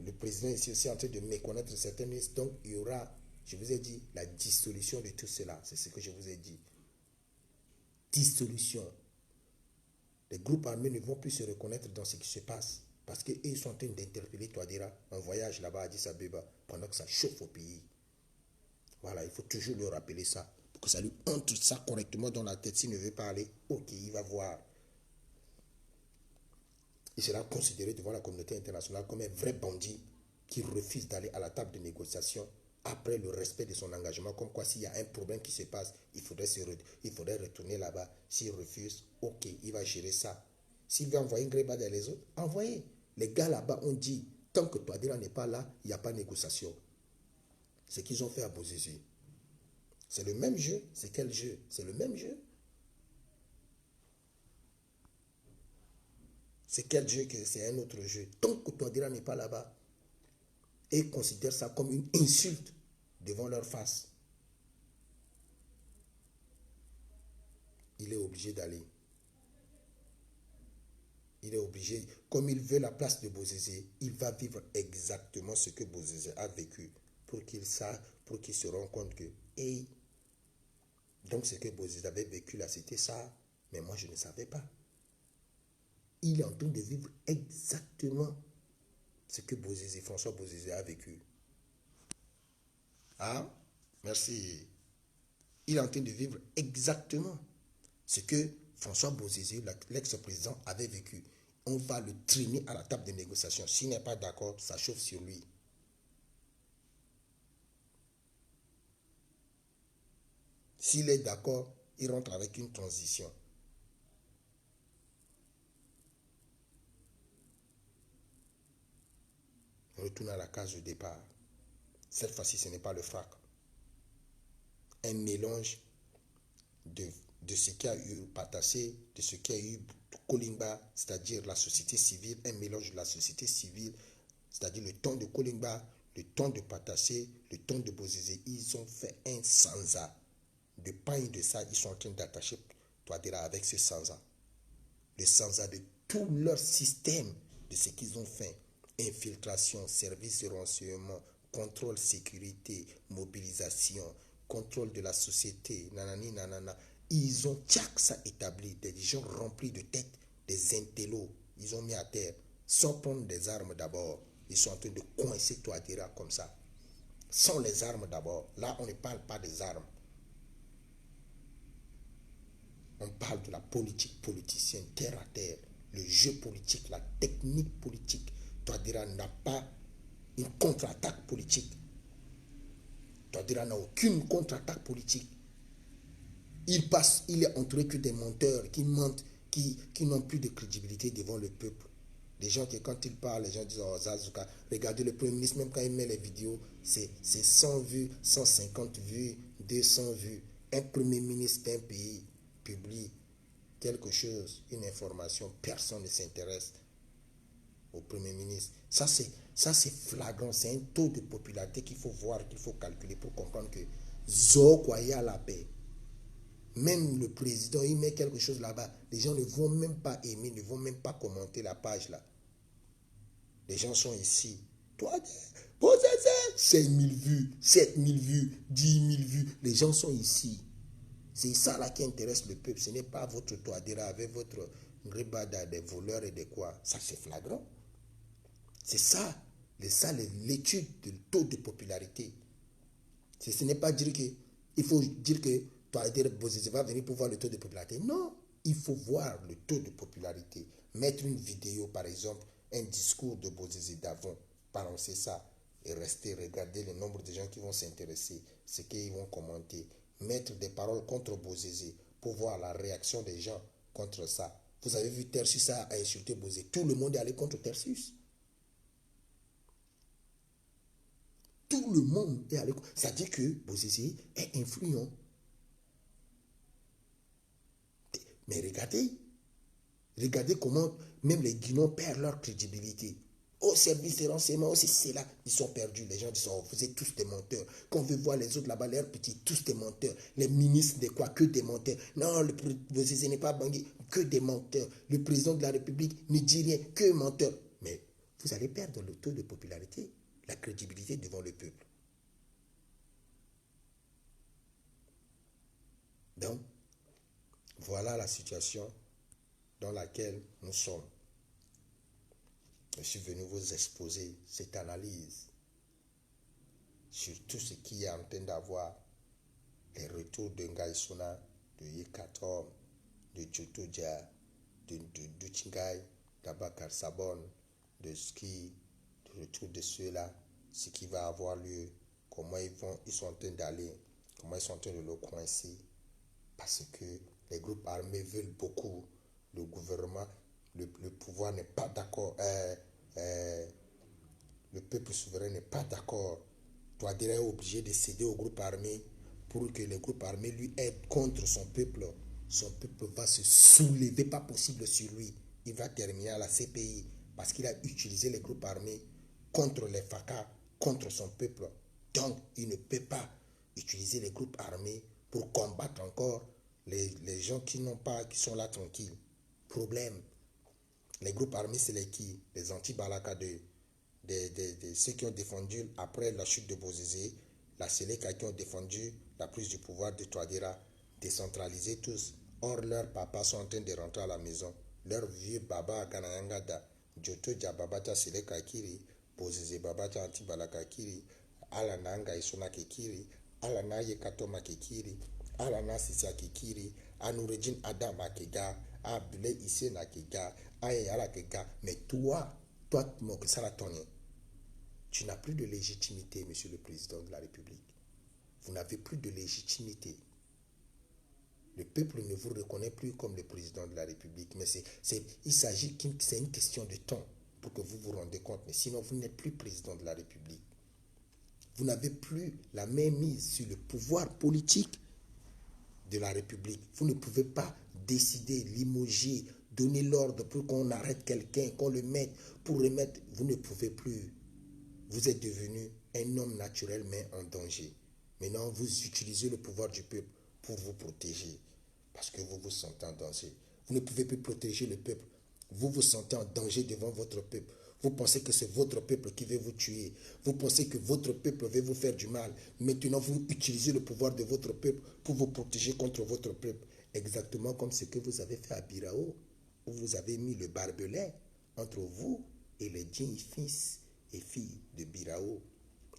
le président ici aussi est en train de méconnaître certains ministres. Donc, il y aura, je vous ai dit, la dissolution de tout cela. C'est ce que je vous ai dit. Dissolution. Les groupes armés ne vont plus se reconnaître dans ce qui se passe. Parce qu'ils sont en train d'interpeller Touadéra en voyage là-bas à Addis Abeba pendant que ça chauffe au pays. Voilà, il faut toujours lui rappeler ça. Pour que ça lui entre ça correctement dans la tête. S'il ne veut pas aller, ok, il va voir. Il sera considéré devant la communauté internationale comme un vrai bandit qui refuse d'aller à la table de négociation après le respect de son engagement. Comme quoi, s'il y a un problème qui se passe, il faudrait retourner là-bas. S'il refuse, ok, il va gérer ça. S'il veut envoyer une Gréba dans les autres, envoyez. Les gars là-bas ont dit, tant que Touadéra n'est pas là, il n'y a pas de négociation. Ce qu'ils ont fait à Bozizé. C'est le même jeu. C'est quel jeu? C'est le même jeu. C'est quel jeu que c'est un autre jeu? Tant que Touadéra n'est pas là-bas, et considèrent ça comme une insulte devant leur face. Il est obligé d'aller. Il est obligé, comme il veut la place de Bozizé, il va vivre exactement ce que Bozizé a vécu pour qu'il se rende compte que, hey, donc ce que Bozizé avait vécu là, c'était ça, mais moi je ne savais pas. Il est en train de vivre exactement ce que François Bozizé a vécu. Ah, merci. Il est en train de vivre exactement ce que François Bozizé, l'ex-président, avait vécu. On va le traîner à la table de négociation. S'il n'est pas d'accord, ça chauffe sur lui. S'il est d'accord, il rentre avec une transition. On retourne à la case de départ. Cette fois-ci, ce n'est pas le FRAC. Un mélange de ce qui a eu Patassé, de ce qui a eu Kolimba, c'est-à-dire la société civile, un mélange de la société civile, c'est-à-dire le temps de Kolimba, le temps de Patassé, le temps de Bozizé. Ils ont fait un sansa. De pain et de ça, ils sont en train d'attacher Touadéra avec ce sansa. Le sansa de tout leur système, de ce qu'ils ont fait. Infiltration, service de renseignement, contrôle sécurité, mobilisation, contrôle de la société, nanani, nanana. Ils ont tchac ça établi, des gens remplis de tête, des intellos, ils ont mis à terre, sans prendre des armes d'abord. Ils sont en train de coincer Touadéra comme ça. Sans les armes d'abord. Là, on ne parle pas des armes. On parle de la politique politicienne, terre à terre, le jeu politique, la technique politique. Touadéra n'a pas une contre-attaque politique. Touadéra n'a aucune contre-attaque politique. Il est entouré que des menteurs qui mentent, qui n'ont plus de crédibilité devant le peuple. Des gens qui, quand ils parlent, les gens disent, oh Zazouka, regardez le Premier ministre, même quand il met les vidéos, c'est 100 vues, 150 vues, 200 vues. Un Premier ministre d'un pays publie quelque chose, une information, personne ne s'intéresse au Premier ministre. Ça, c'est flagrant, c'est un taux de popularité qu'il faut voir, qu'il faut calculer pour comprendre que Zo croyait à la paix. Même le président, il met quelque chose là-bas. Les gens ne vont même pas aimer, ne vont même pas commenter la page là. Les gens sont ici. Toi, 5 000 vues, 7 000 vues, 10 000 vues. Les gens sont ici. C'est ça là qui intéresse le peuple. Ce n'est pas votre Touadéra avec votre grébada des voleurs et des quoi. Ça, c'est flagrant. C'est ça. L'étude du taux de popularité. Ce n'est pas dire que il faut dire que Touadéra Bozizé va venir pour voir le taux de popularité. Non, il faut voir le taux de popularité. Mettre une vidéo, par exemple, un discours de Bozizé d'avant, balancer ça et rester, regarder le nombre de gens qui vont s'intéresser, ce qu'ils vont commenter. Mettre des paroles contre Bozizé pour voir la réaction des gens contre ça. Vous avez vu Tersus a insulté Bozizé. Tout le monde est allé contre Tersus. Tout Tout le monde est à l'écoute. Ça dit que Bozizé est influent. Mais regardez comment même les Guinéens perdent leur crédibilité. Au service des renseignements, c'est là, ils sont perdus. Les gens disent, oh, vous êtes tous des menteurs. Quand on veut voir les autres là-bas, leurs petits, tous des menteurs. Les ministres de quoi, que des menteurs. Non, ce n'est pas Bangui, que des menteurs. Le président de la République ne dit rien, que menteur. Mais vous allez perdre le taux de popularité, la crédibilité devant le peuple. Donc, voilà la situation dans laquelle nous sommes. Je suis venu vous exposer cette analyse sur tout ce qui est en train d'avoir les retours de Ngaïsona, de Yekatom, de Djotodia, de Chingai, d'Abakar Sabon, de Ski, de retour de ceux-là, ce qui va avoir lieu, comment ils sont en train d'aller, comment ils sont en train de le coincer, parce que les groupes armés veulent beaucoup, le gouvernement, le pouvoir n'est pas d'accord, le peuple souverain n'est pas d'accord. Touadéra est obligé de céder au groupe armé pour que les groupes armés lui aident contre son peuple. Son peuple va se soulever, pas possible sur lui. Il va terminer à la CPI parce qu'il a utilisé les groupes armés contre les FACA, contre son peuple. Donc, il ne peut pas utiliser les groupes armés pour combattre encore les gens qui sont là tranquilles. Problème. Les groupes armés, c'est les qui? Les anti-Balaka de ceux qui ont défendu après la chute de Bozizé, la Séléka qui ont défendu la prise du pouvoir de Touadéra, décentralisés tous. Or, leurs papas sont en train de rentrer à la maison. Leur vieux baba Ganayangada, Djoto Djababata Séléka Kiri, Bozizé Babata Anti-Balaka Kiri, Alananga Isona Kiri, Alana Yekatoma Kiri, Alana Sisia Kiri, Anouredjin Adam Akega, Abdulé Issé Nakega, Ayala Kega. Mais toi, mon que ça l'a tourné. Tu n'as plus de légitimité, Monsieur le Président de la République. Vous n'avez plus de légitimité. Le peuple ne vous reconnaît plus comme le Président de la République. Mais il s'agit c'est une question de temps pour que vous vous rendez compte. Mais sinon, vous n'êtes plus Président de la République. Vous n'avez plus la main mise sur le pouvoir politique de la République. Vous ne pouvez pas décider, limoger, donner l'ordre pour qu'on arrête quelqu'un, qu'on le mette, pour remettre. Vous ne pouvez plus. Vous êtes devenu un homme naturel mais en danger. Maintenant, vous utilisez le pouvoir du peuple pour vous protéger. Parce que vous vous sentez en danger. Vous ne pouvez plus protéger le peuple. Vous vous sentez en danger devant votre peuple. Vous pensez que c'est votre peuple qui veut vous tuer. Vous pensez que votre peuple veut vous faire du mal. Maintenant, vous utilisez le pouvoir de votre peuple pour vous protéger contre votre peuple. Exactement comme ce que vous avez fait à Birao, où vous avez mis le barbelé entre vous et les djinns fils et filles de Birao.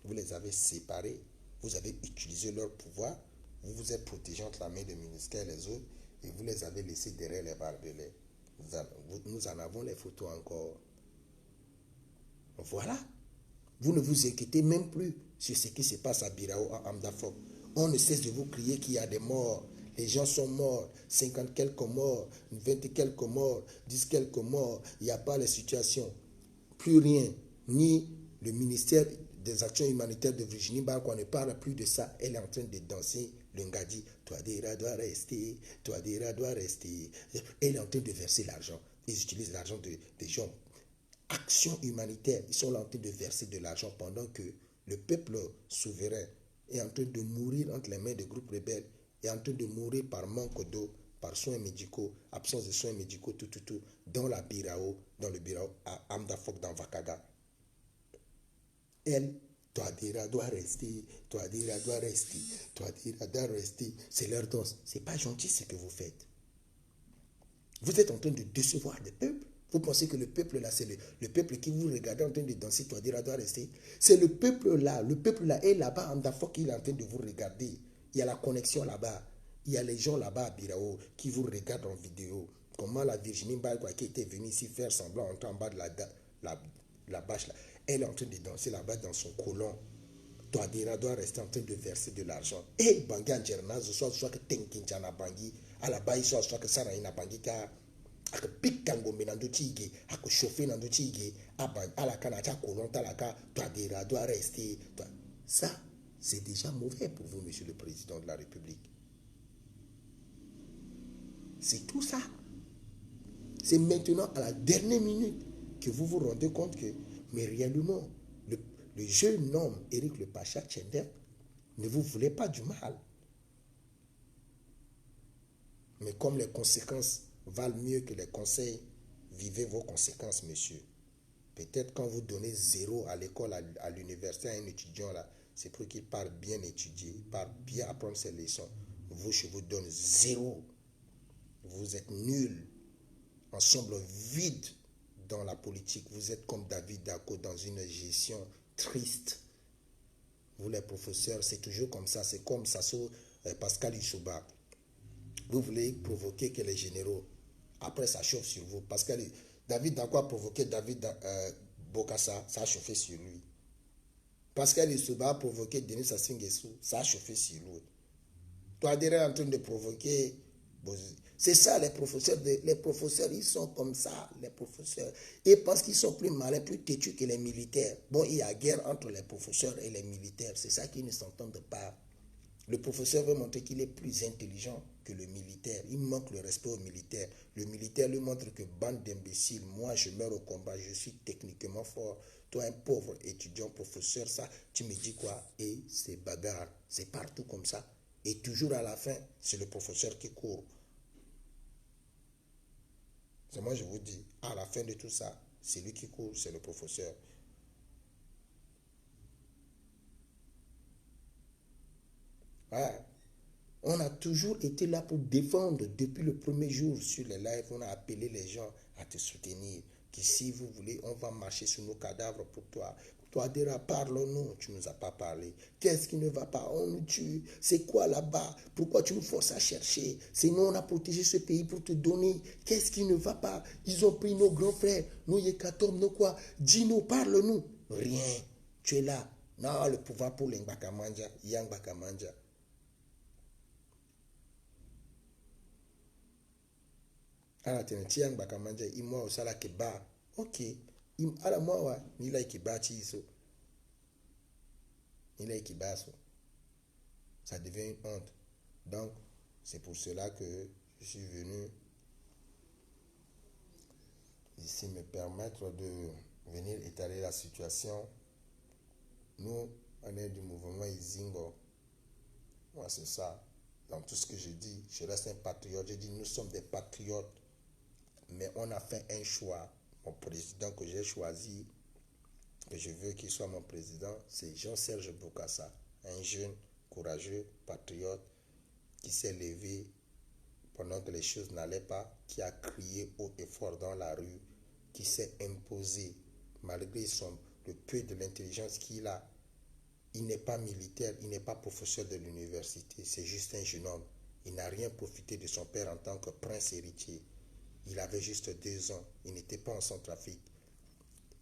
Vous les avez séparés. Vous avez utilisé leur pouvoir. Vous vous êtes protégé entre la main des ministères et les autres. Et vous les avez laissés derrière les barbelés. Nous en avons les photos encore. Voilà. Vous ne vous inquiétez même plus sur ce qui se passe à Birao, à Amdafok. On ne cesse de vous crier qu'il y a des morts. Les gens sont morts. 50 quelques morts, 20 quelques morts, 10 quelques morts. Il n'y a pas la situation. Plus rien. Ni le ministère des Actions humanitaires de Virginie Barque, on ne parle plus de ça. Elle est en train de danser le Ngadi. Touadéra doit rester. Touadéra doit rester. Elle est en train de verser l'argent. Ils utilisent l'argent des gens. Action humanitaire, ils sont là en train de verser de l'argent pendant que le peuple souverain est en train de mourir entre les mains des groupes rebelles, est en train de mourir par manque d'eau, par soins médicaux, absence de soins médicaux, tout, dans la Birao, dans le Birao, à Amdafok, dans Vakaga. Elle, Touadéra doit rester, Touadéra doit rester, Touadéra doit rester. C'est leur danse. C'est pas gentil ce que vous faites. Vous êtes en train de décevoir le peuple. Vous pensez que le peuple là, c'est le peuple qui vous regardez en train de danser, Touadéra doit rester. C'est le peuple là est là-bas, en Dafok, il est en train de vous regarder. Il y a la connexion là-bas. Il y a les gens là-bas à Birao qui vous regardent en vidéo. Comment la Virginie Mbaye qui était venue ici faire semblant entrer en bas de la bâche là. Elle est en train de danser là-bas dans son colon. Touadéra doit rester en train de verser de l'argent. Et Bangui en Djernaz, soit que Tenkinchana Bangui, à la base, soit que Saraïna Bangui, car ako pikango menando tige ako chauffer nando tige à la kana cha kolonta la ka Touadéra doit rester Ça, c'est déjà mauvais pour vous, Monsieur le Président de la République. C'est tout ça. C'est maintenant, à la dernière minute, que vous vous rendez compte que, mais réellement, le jeune homme, Éric le Pacha Tchendem, ne vous voulait pas du mal. Mais comme les conséquences valent mieux que les conseils, vivez vos conséquences, monsieur. Peut-être quand vous donnez 0 à l'école, à l'université, à un étudiant, là, c'est pour qu'il parte bien étudier, parte bien apprendre ses leçons. Vous, je vous donne 0. Vous êtes nul. Ensemble vide dans la politique. Vous êtes comme David Dako dans une gestion triste. Vous, les professeurs, c'est toujours comme ça. C'est comme Sasso Pascal Isouba. Vous voulez provoquer que les généraux, après ça chauffe sur vous. Pascal, David Dako a provoqué David Bokassa, ça a chauffé sur lui. Pascal Isouba a provoqué Denis Sassou Nguesso, ça a chauffé sur lui. Toi, derrière, en train de provoquer. C'est ça, les professeurs. Les professeurs, ils sont comme ça, les professeurs. Et parce qu'ils sont plus malins, plus têtus que les militaires. Bon, il y a guerre entre les professeurs et les militaires. C'est ça qu'ils ne s'entendent pas. Le professeur veut montrer qu'il est plus intelligent que le militaire. Il manque le respect au militaire. Le militaire lui montre que bande d'imbéciles, moi je meurs au combat, je suis techniquement fort. Toi, un pauvre étudiant, professeur, ça, tu me dis quoi? Et c'est bagarre. C'est partout comme ça. Et toujours à la fin, c'est le professeur qui court. C'est moi, je vous dis, à la fin de tout ça, c'est lui qui court, c'est le professeur. Ouais. On a toujours été là pour défendre depuis le premier jour sur les lives. On a appelé les gens à te soutenir. Que si vous voulez, on va marcher sur nos cadavres pour toi. Toi, Dera, parle-nous. Tu ne nous as pas parlé. Qu'est-ce qui ne va pas? On nous tue. C'est quoi là-bas? Pourquoi tu nous forces à chercher? C'est nous, on a protégé ce pays pour te donner. Qu'est-ce qui ne va pas? Ils ont pris nos grands frères, nos Yekatom, nos quoi? Dis-nous, parle-nous. Rien. Tu es là. Non, le pouvoir pour les Mbakamanja, Yang Bakamanja. Ala tene tiang bakamanja imwa osala keba. Ok. Ala moi wa nila ikiba chiso. Nila ikibaso. Ça devient une honte. Donc, c'est pour cela que je suis venu ici me permettre de venir étaler la situation. Nous, on est du mouvement Izingo. Moi, c'est ça. Dans tout ce que je dis, je reste un patriote. Je dis, nous sommes des patriotes. Mais on a fait un choix. Mon président que j'ai choisi, que je veux qu'il soit mon président, c'est Jean-Serge Bokassa, un jeune, courageux, patriote, qui s'est levé pendant que les choses n'allaient pas, qui a crié haut et fort dans la rue, qui s'est imposé, malgré le peu de l'intelligence qu'il a. Il n'est pas militaire, il n'est pas professeur de l'université, c'est juste un jeune homme. Il n'a rien profité de son père en tant que prince héritier. Il avait juste 2 ans, il n'était pas en Centrafrique.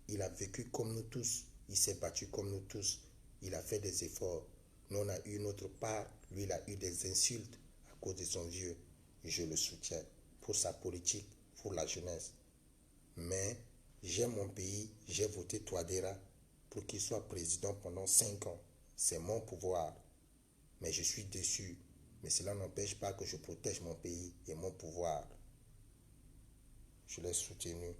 Il a vécu comme nous tous, il s'est battu comme nous tous, il a fait des efforts. Nous, on a eu notre part, lui, il a eu des insultes à cause de son vieux. Je le soutiens pour sa politique, pour la jeunesse. Mais j'aime mon pays, j'ai voté Touadéra pour qu'il soit président pendant 5 ans. C'est mon pouvoir. Mais je suis déçu. Mais cela n'empêche pas que je protège mon pays et mon pouvoir. Je l'ai soutenu.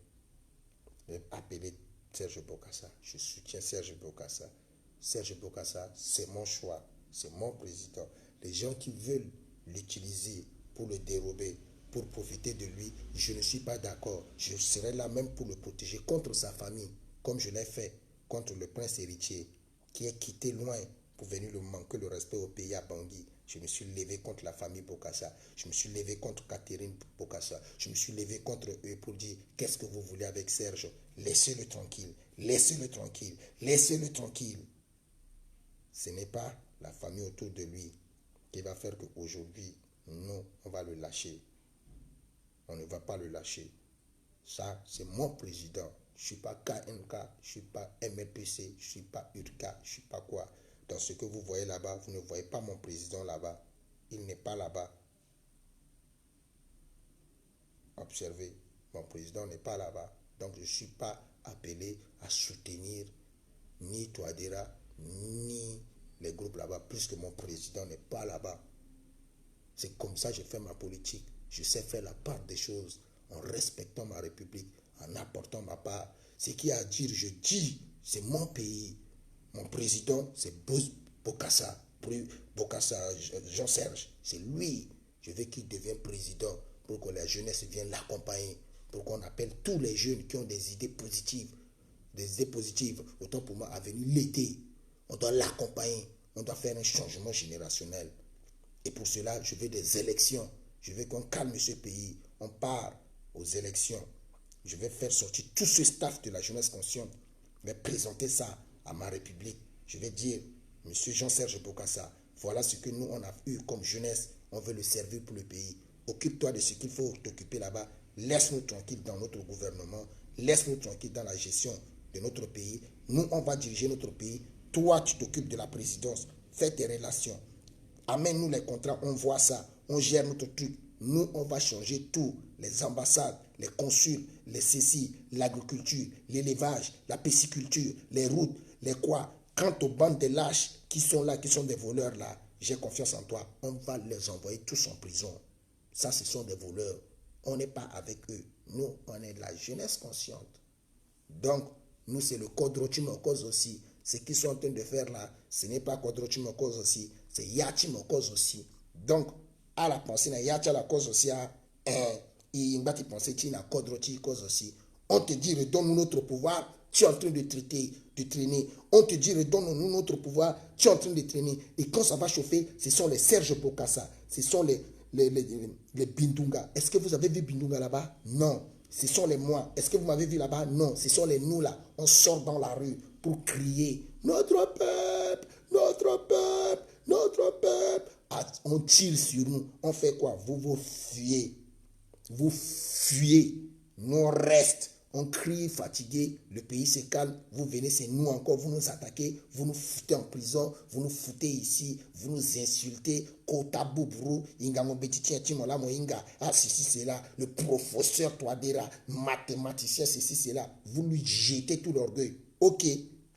J'ai appelé Serge Bokassa. Je soutiens Serge Bokassa. Serge Bokassa, c'est mon choix. C'est mon président. Les gens qui veulent l'utiliser pour le dérober, pour profiter de lui, je ne suis pas d'accord. Je serai là même pour le protéger contre sa famille, comme je l'ai fait contre le prince héritier, qui est quitté loin pour venir le manquer le respect au pays à Bangui. Je me suis levé contre la famille Bokassa. Je me suis levé contre Catherine Bokassa. Je me suis levé contre eux pour dire qu'est-ce que vous voulez avec Serge? Laissez-le tranquille. Laissez-le tranquille. Laissez-le tranquille. Ce n'est pas la famille autour de lui qui va faire qu'aujourd'hui, nous, on va le lâcher. On ne va pas le lâcher. Ça, c'est mon président. Je ne suis pas KNK, je ne suis pas MLPC, je ne suis pas URKA, je ne suis pas quoi. Dans ce que vous voyez là-bas, vous ne voyez pas mon président là-bas. Il n'est pas là-bas. Observez, mon président n'est pas là-bas. Donc je ne suis pas appelé à soutenir ni Touadéra, ni peuple là-bas, plus que mon président n'est pas là-bas. C'est comme ça que je fais ma politique. Je sais faire la part des choses en respectant ma République, en apportant ma part. Ce qu'il y a à dire, je dis, c'est mon pays. Mon président, c'est Bokassa. Bokassa, Jean-Serge, c'est lui. Je veux qu'il devienne président pour que la jeunesse vienne l'accompagner, pour qu'on appelle tous les jeunes qui ont des idées positives. Des idées positives, autant pour moi, à venir l'été. On doit l'accompagner. On doit faire un changement générationnel. Et pour cela, je veux des élections. Je veux qu'on calme ce pays. On part aux élections. Je vais faire sortir tout ce staff de la jeunesse consciente. Je vais présenter ça à ma République. Je vais dire, Monsieur Jean-Serge Bokassa, voilà ce que nous, on a eu comme jeunesse. On veut le servir pour le pays. Occupe-toi de ce qu'il faut t'occuper là-bas. Laisse-nous tranquilles dans notre gouvernement. Laisse-nous tranquilles dans la gestion de notre pays. Nous, on va diriger notre pays. Toi, tu t'occupes de la présidence. Fais tes relations. Amène-nous les contrats, on voit ça, on gère notre truc. Nous, on va changer tout. Les ambassades, les consuls, les ceci, l'agriculture, l'élevage, la pisciculture, les routes, les quoi. Quant aux bandes de lâches qui sont là, qui sont des voleurs là, j'ai confiance en toi. On va les envoyer tous en prison. Ça, ce sont des voleurs. On n'est pas avec eux. Nous, on est de la jeunesse consciente. Donc, nous, c'est le Kodrochimokos aussi. Ce qu'ils sont en train de faire là, ce n'est pas Kodrochimokos aussi, c'est Yachimokos aussi. Donc, à la pensée, Yacha la cause aussi, il va te penser qu'il y a Kodrochimokos aussi. On te dit, redonne-nous notre pouvoir, tu es en train de traîner. On te dit, redonne-nous notre pouvoir, tu es en train de traîner. Et quand ça va chauffer, ce sont les Serge Bokassa, ce sont les Bindunga. Est-ce que vous avez vu Bindunga là-bas? Non. Ce sont les moi. Est-ce que vous m'avez vu là-bas? Non. Ce sont les nous là. On sort dans la rue pour crier notre peuple, notre peuple, notre peuple. Ah, on tire sur nous. On fait quoi? Vous vous fuyez. Vous fuyez. Nous on reste. On crie fatigué. Le pays se calme. Vous venez, c'est nous encore. Vous nous attaquez. Vous nous foutez en prison. Vous nous foutez ici. Vous nous insultez. Kota Boubrou. Inga Mobetitien Timola Moinga. Ah, ceci, c'est là. Le professeur Touadéra. Mathématicien, ceci, c'est là. Vous lui jetez tout l'orgueil. Ok.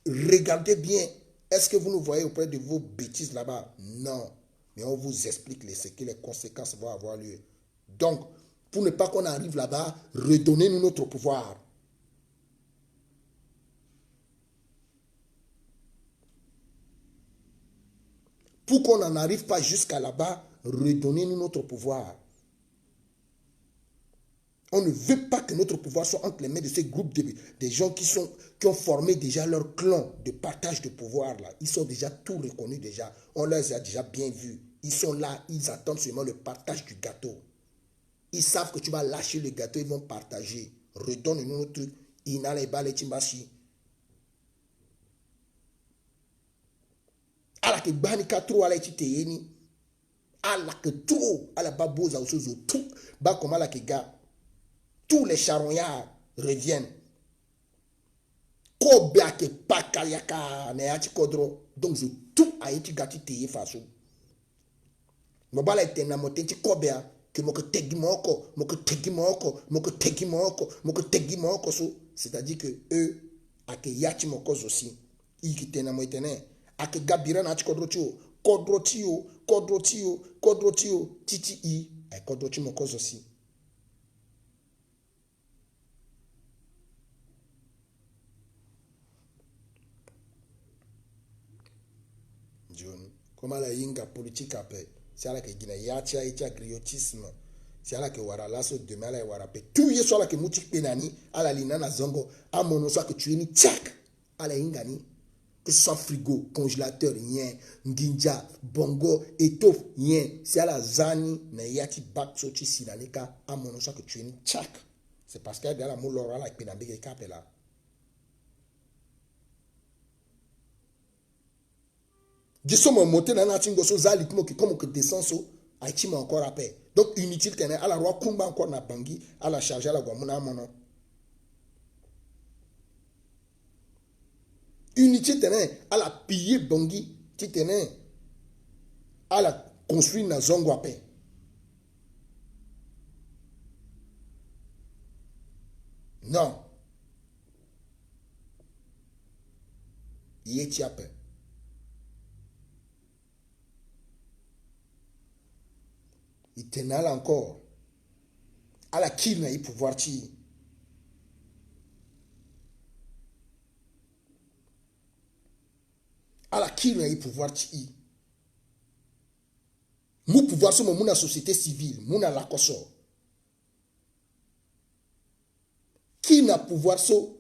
Regardez bien. Est-ce que vous nous voyez auprès de vos bêtises là-bas? Non. Mais on vous explique ce que les conséquences vont avoir lieu. Donc, pour ne pas qu'on arrive là-bas, redonnez-nous notre pouvoir. Pour qu'on n'en arrive pas jusqu'à là-bas, redonnez-nous notre pouvoir. On ne veut pas que notre pouvoir soit entre les mains de ces groupes de gens qui ont formé déjà leur clan de partage de pouvoir là. Ils sont déjà tout reconnus déjà. On les a déjà bien vus. Ils sont là, ils attendent seulement le partage du gâteau. Ils savent que tu vas lâcher le gâteau, ils vont partager. Redonne-nous notre truc. Inale bale timbashi. Ala ke bani katro ala iti teyeni. Ala ke trop ala baboza osozo tout. Ba comme ala ke ga. Tous les charognards reviennent. Kobe ake pakayaka ne ati kodro. Donc je tout a iti gati teye faso. Mobala etena motenti kobe a. Que moko tegi moko so. C'est-à-dire que eux ake yachi moko aussi. Ikitena moitene. Ake gabira na ati kodrotio, titi i. Ay kodroti moko aussi. John, comment la yinga politique appelle? C'est là que Guinée yacha ita griotisme. C'est là que wara lasso demain là wara pe. Tout ye soit là que moutik penani à la lina na zongo à mono soit que tu es ni tchak à la yingani. Que ce soit frigo, congélateur, rien, nginja, bongo, étoffe, rien. C'est à la zani na yati bak soti sinalika à mono soit que tu es ni tchak. C'est parce qu'il y a la moulora là qui n'a pas capé là. Je suis monté dans la tingo so zali comme que descend so aïti encore après. Donc inutile tenait à la roi kumba encore na bangi à la charger à la guamuna mono. Inutile tenait à la piller bangi qui tenait à la construire na zongo après. Non. Yéti après. Il tenait là encore. À la qui n'a eu pouvoir ti. À la qui n'a eu pouvoir ti. Mou pouvoir sur mon société civile, mon la koso. Qui n'a pouvoir sur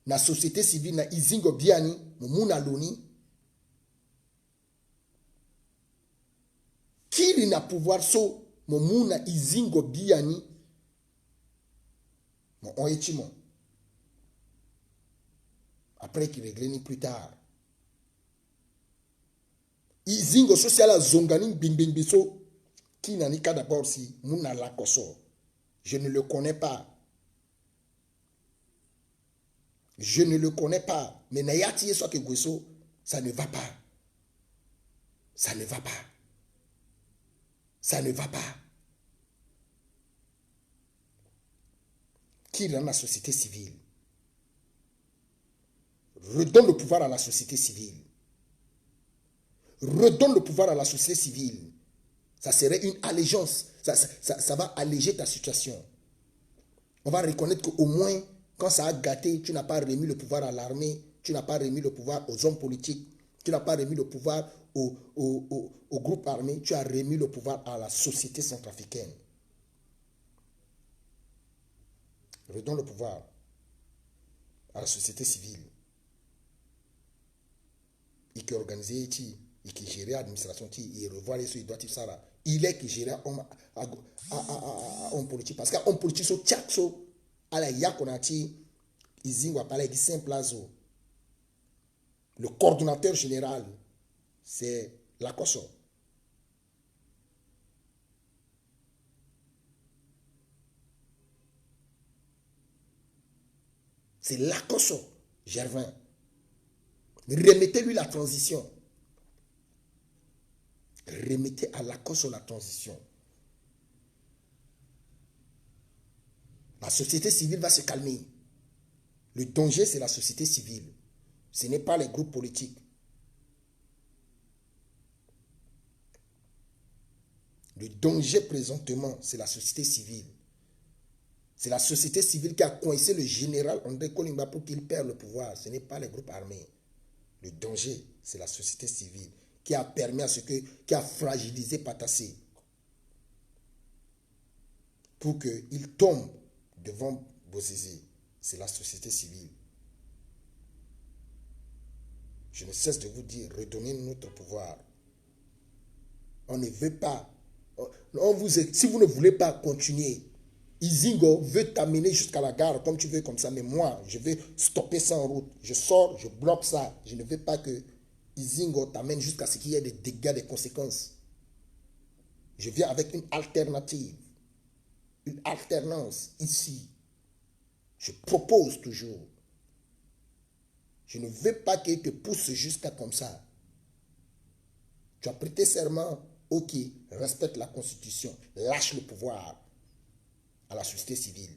la société civile na izingo biani, mon loni. Qui n'a pouvoir sur mon izingo biani, mon oetimon. Après qu'il règle ni plus tard. Izingo social a zongani bing bing biso. Qui n'a ni cas d'abord si mon la koso. Je ne le connais pas. Je ne le connais pas. Mais Nayati soit que Gweso, ça ne va pas. Ça ne va pas. Ça ne va pas. Qui rend la société civile? Redonne le pouvoir à la société civile. Redonne le pouvoir à la société civile. Ça serait une allégeance. Ça va alléger ta situation. On va reconnaître qu'au moins, quand ça a gâté, tu n'as pas remis le pouvoir à l'armée, tu n'as pas remis le pouvoir aux hommes politiques, tu n'as pas remis le pouvoir au groupe armé, tu as remis le pouvoir à la société centrafricaine. Redonne le pouvoir à la société civile. Il qui organisé, il qui gère l'administration, il revoit les sous, il doit ça là. Il est qui gère homme politique. Parce qu'un homme politique, so tchak so, à la yakonati, ils ont parlé de simple azo. Le coordonnateur général, c'est la Koso. C'est la Koso, Gervin. Remettez-lui la transition. Remettez à la Koso la transition. La société civile va se calmer. Le danger, c'est la société civile. Ce n'est pas les groupes politiques. Le danger présentement, c'est la société civile. C'est la société civile qui a coincé le général André Kolimba pour qu'il perde le pouvoir. Ce n'est pas les groupes armés. Le danger, c'est la société civile qui a permis à ce que, qui a fragilisé Patassé pour qu'il tombe devant Bozizé. C'est la société civile. Je ne cesse de vous dire, redonnez notre pouvoir. On ne veut pas. Si vous ne voulez pas continuer, Izingo veut t'amener jusqu'à la gare comme tu veux, comme ça. Mais moi, je vais stopper ça en route. Je sors, je bloque ça. Je ne veux pas que Izingo t'amène jusqu'à ce qu'il y ait des dégâts, des conséquences. Je viens avec une alternative. Une alternance ici. Je propose toujours. Je ne veux pas qu'il te pousse jusqu'à comme ça. Tu as prêté serment, ok, respecte la constitution, lâche le pouvoir à la société civile.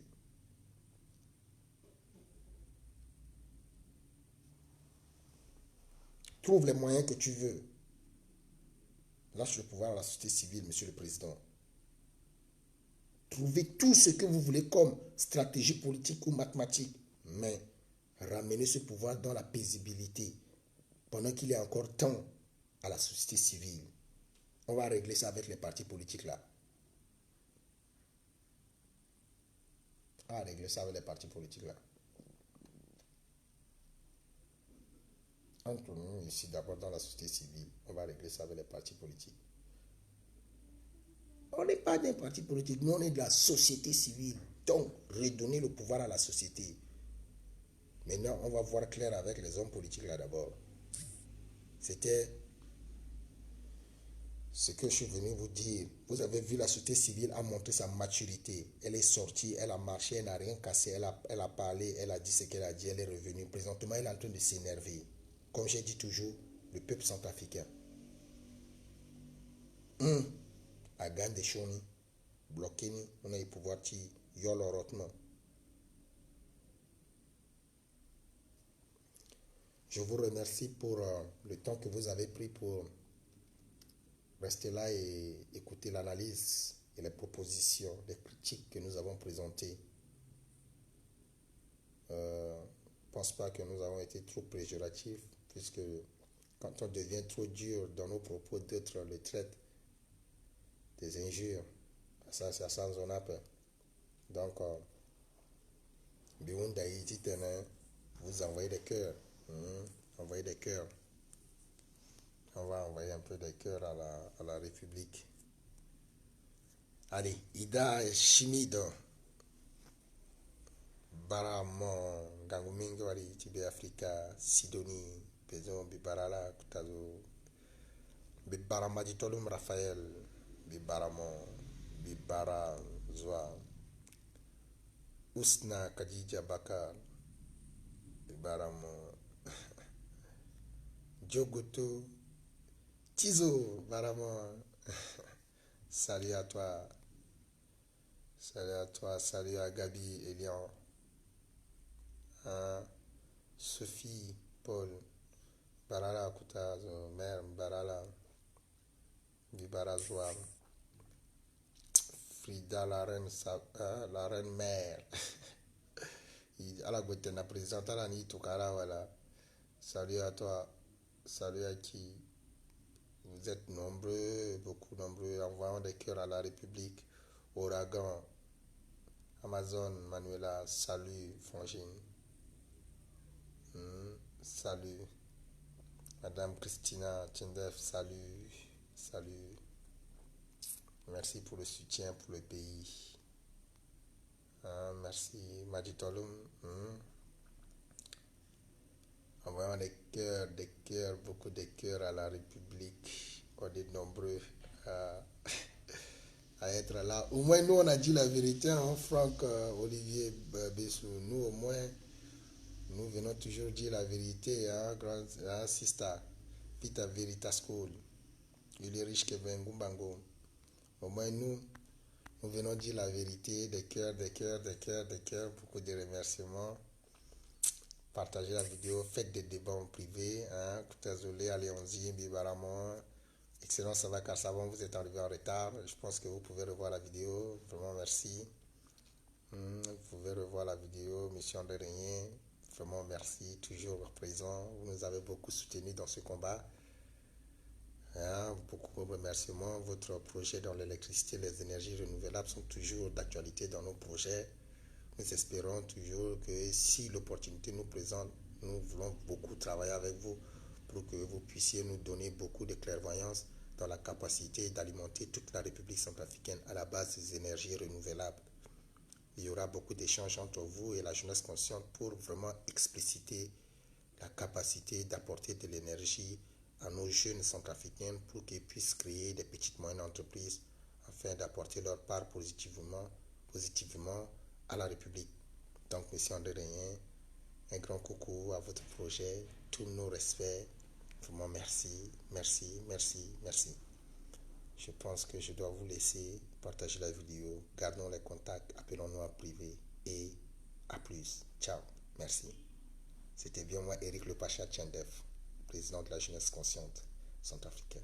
Trouve les moyens que tu veux. Lâche le pouvoir à la société civile, Monsieur le Président. Trouvez tout ce que vous voulez comme stratégie politique ou mathématique, mais ramenez ce pouvoir dans la paisibilité pendant qu'il y a encore temps à la société civile. On va régler ça avec les partis politiques là. On va régler ça avec les partis politiques là. Entre nous ici, d'abord dans la société civile, on va régler ça avec les partis politiques. On n'est pas des partis politiques, nous on est de la société civile. Donc, redonner le pouvoir à la société. Maintenant, on va voir clair avec les hommes politiques là d'abord. C'était ce que je suis venu vous dire. Vous avez vu, la société civile a montré sa maturité. Elle est sortie, elle a marché, elle n'a rien cassé, elle a parlé, elle a dit ce qu'elle a dit, elle est revenue. Présentement, elle est en train de s'énerver. Comme j'ai dit toujours, le peuple centrafricain. A gagné des choses, bloqué, on a eu pouvoir de yolorotement. Je vous remercie pour le temps que vous avez pris pour rester là et écouter l'analyse et les propositions, les critiques que nous avons présentées. Je ne pense pas que nous avons été trop péjoratifs, puisque quand on devient trop dur dans nos propos, d'autres le traitent des injures. Ça, c'est sans on a peur. Donc, vous envoyez des cœurs. Envoyez des cœurs. On va envoyer un peu des cœurs à la République. Allez, Ida Shimido. Baramo, Gangumingo, Wali, Tibé Africa, Sidonie, Pezo, Bibarala, Kutazo, Bibarama Ditolum Raphaël, Bibaramo, Bibara Zwa, Usna Kadija Bakar, Bibaramo, Djogoto, Tizo, Baramo. Salut à toi. Salut à toi, salut à Gabi, Elian, hein, Sophie, Paul, Barala, Kutazo, Mère, Barala, Bibarazwa, Frida, la reine mère. À la la présidente, à la Tukara, voilà. Salut à toi, salut à qui. Vous êtes nombreux, beaucoup nombreux, envoyons des cœurs à la République. Ouragan, Amazon, Manuela, salut, Frangine. Salut. Madame Christina Tchendef, salut. Salut. Merci pour le soutien pour le pays. Merci. Maditolum. Envoyons des cœurs, beaucoup de cœurs à la République. On est nombreux à être là. Au moins, nous, on a dit la vérité, hein, Franck, Olivier Bessou. Nous, au moins, nous venons toujours dire la vérité, hein, grand sister. Pita Veritas School. Il est riche Kevin Gumbango. Au moins, nous venons dire la vérité, des cœurs, des cœurs, des cœurs, des cœurs, beaucoup de remerciements. Partagez la vidéo, faites des débats en privé. Hein, désolé, allez-y, Bibaramon. Excellent, ça va car savon, vous êtes arrivé en retard. Je pense que vous pouvez revoir la vidéo. Vraiment, merci. Vous pouvez revoir la vidéo, Monsieur André Régnier. Vraiment, merci. Toujours présent. Vous nous avez beaucoup soutenu dans ce combat. Hein, beaucoup de remerciements. Votre projet dans l'électricité et les énergies renouvelables sont toujours d'actualité dans nos projets. Nous espérons toujours que si l'opportunité nous présente, nous voulons beaucoup travailler avec vous pour que vous puissiez nous donner beaucoup de clairvoyance dans la capacité d'alimenter toute la République centrafricaine à la base des énergies renouvelables. Il y aura beaucoup d'échanges entre vous et la jeunesse consciente pour vraiment expliciter la capacité d'apporter de l'énergie à nos jeunes centrafricains pour qu'ils puissent créer des petites moyennes entreprises afin d'apporter leur part positivement à la République. Donc, monsieur André Régnier, un grand coucou à votre projet, tous nos respects. Vraiment merci, merci, merci, merci. Je pense que je dois vous laisser partager la vidéo. Gardons les contacts, appelons-nous en privé et à plus. Ciao, merci. C'était bien moi, Eric Le Pacha Tchendef, président de la jeunesse consciente centrafricaine.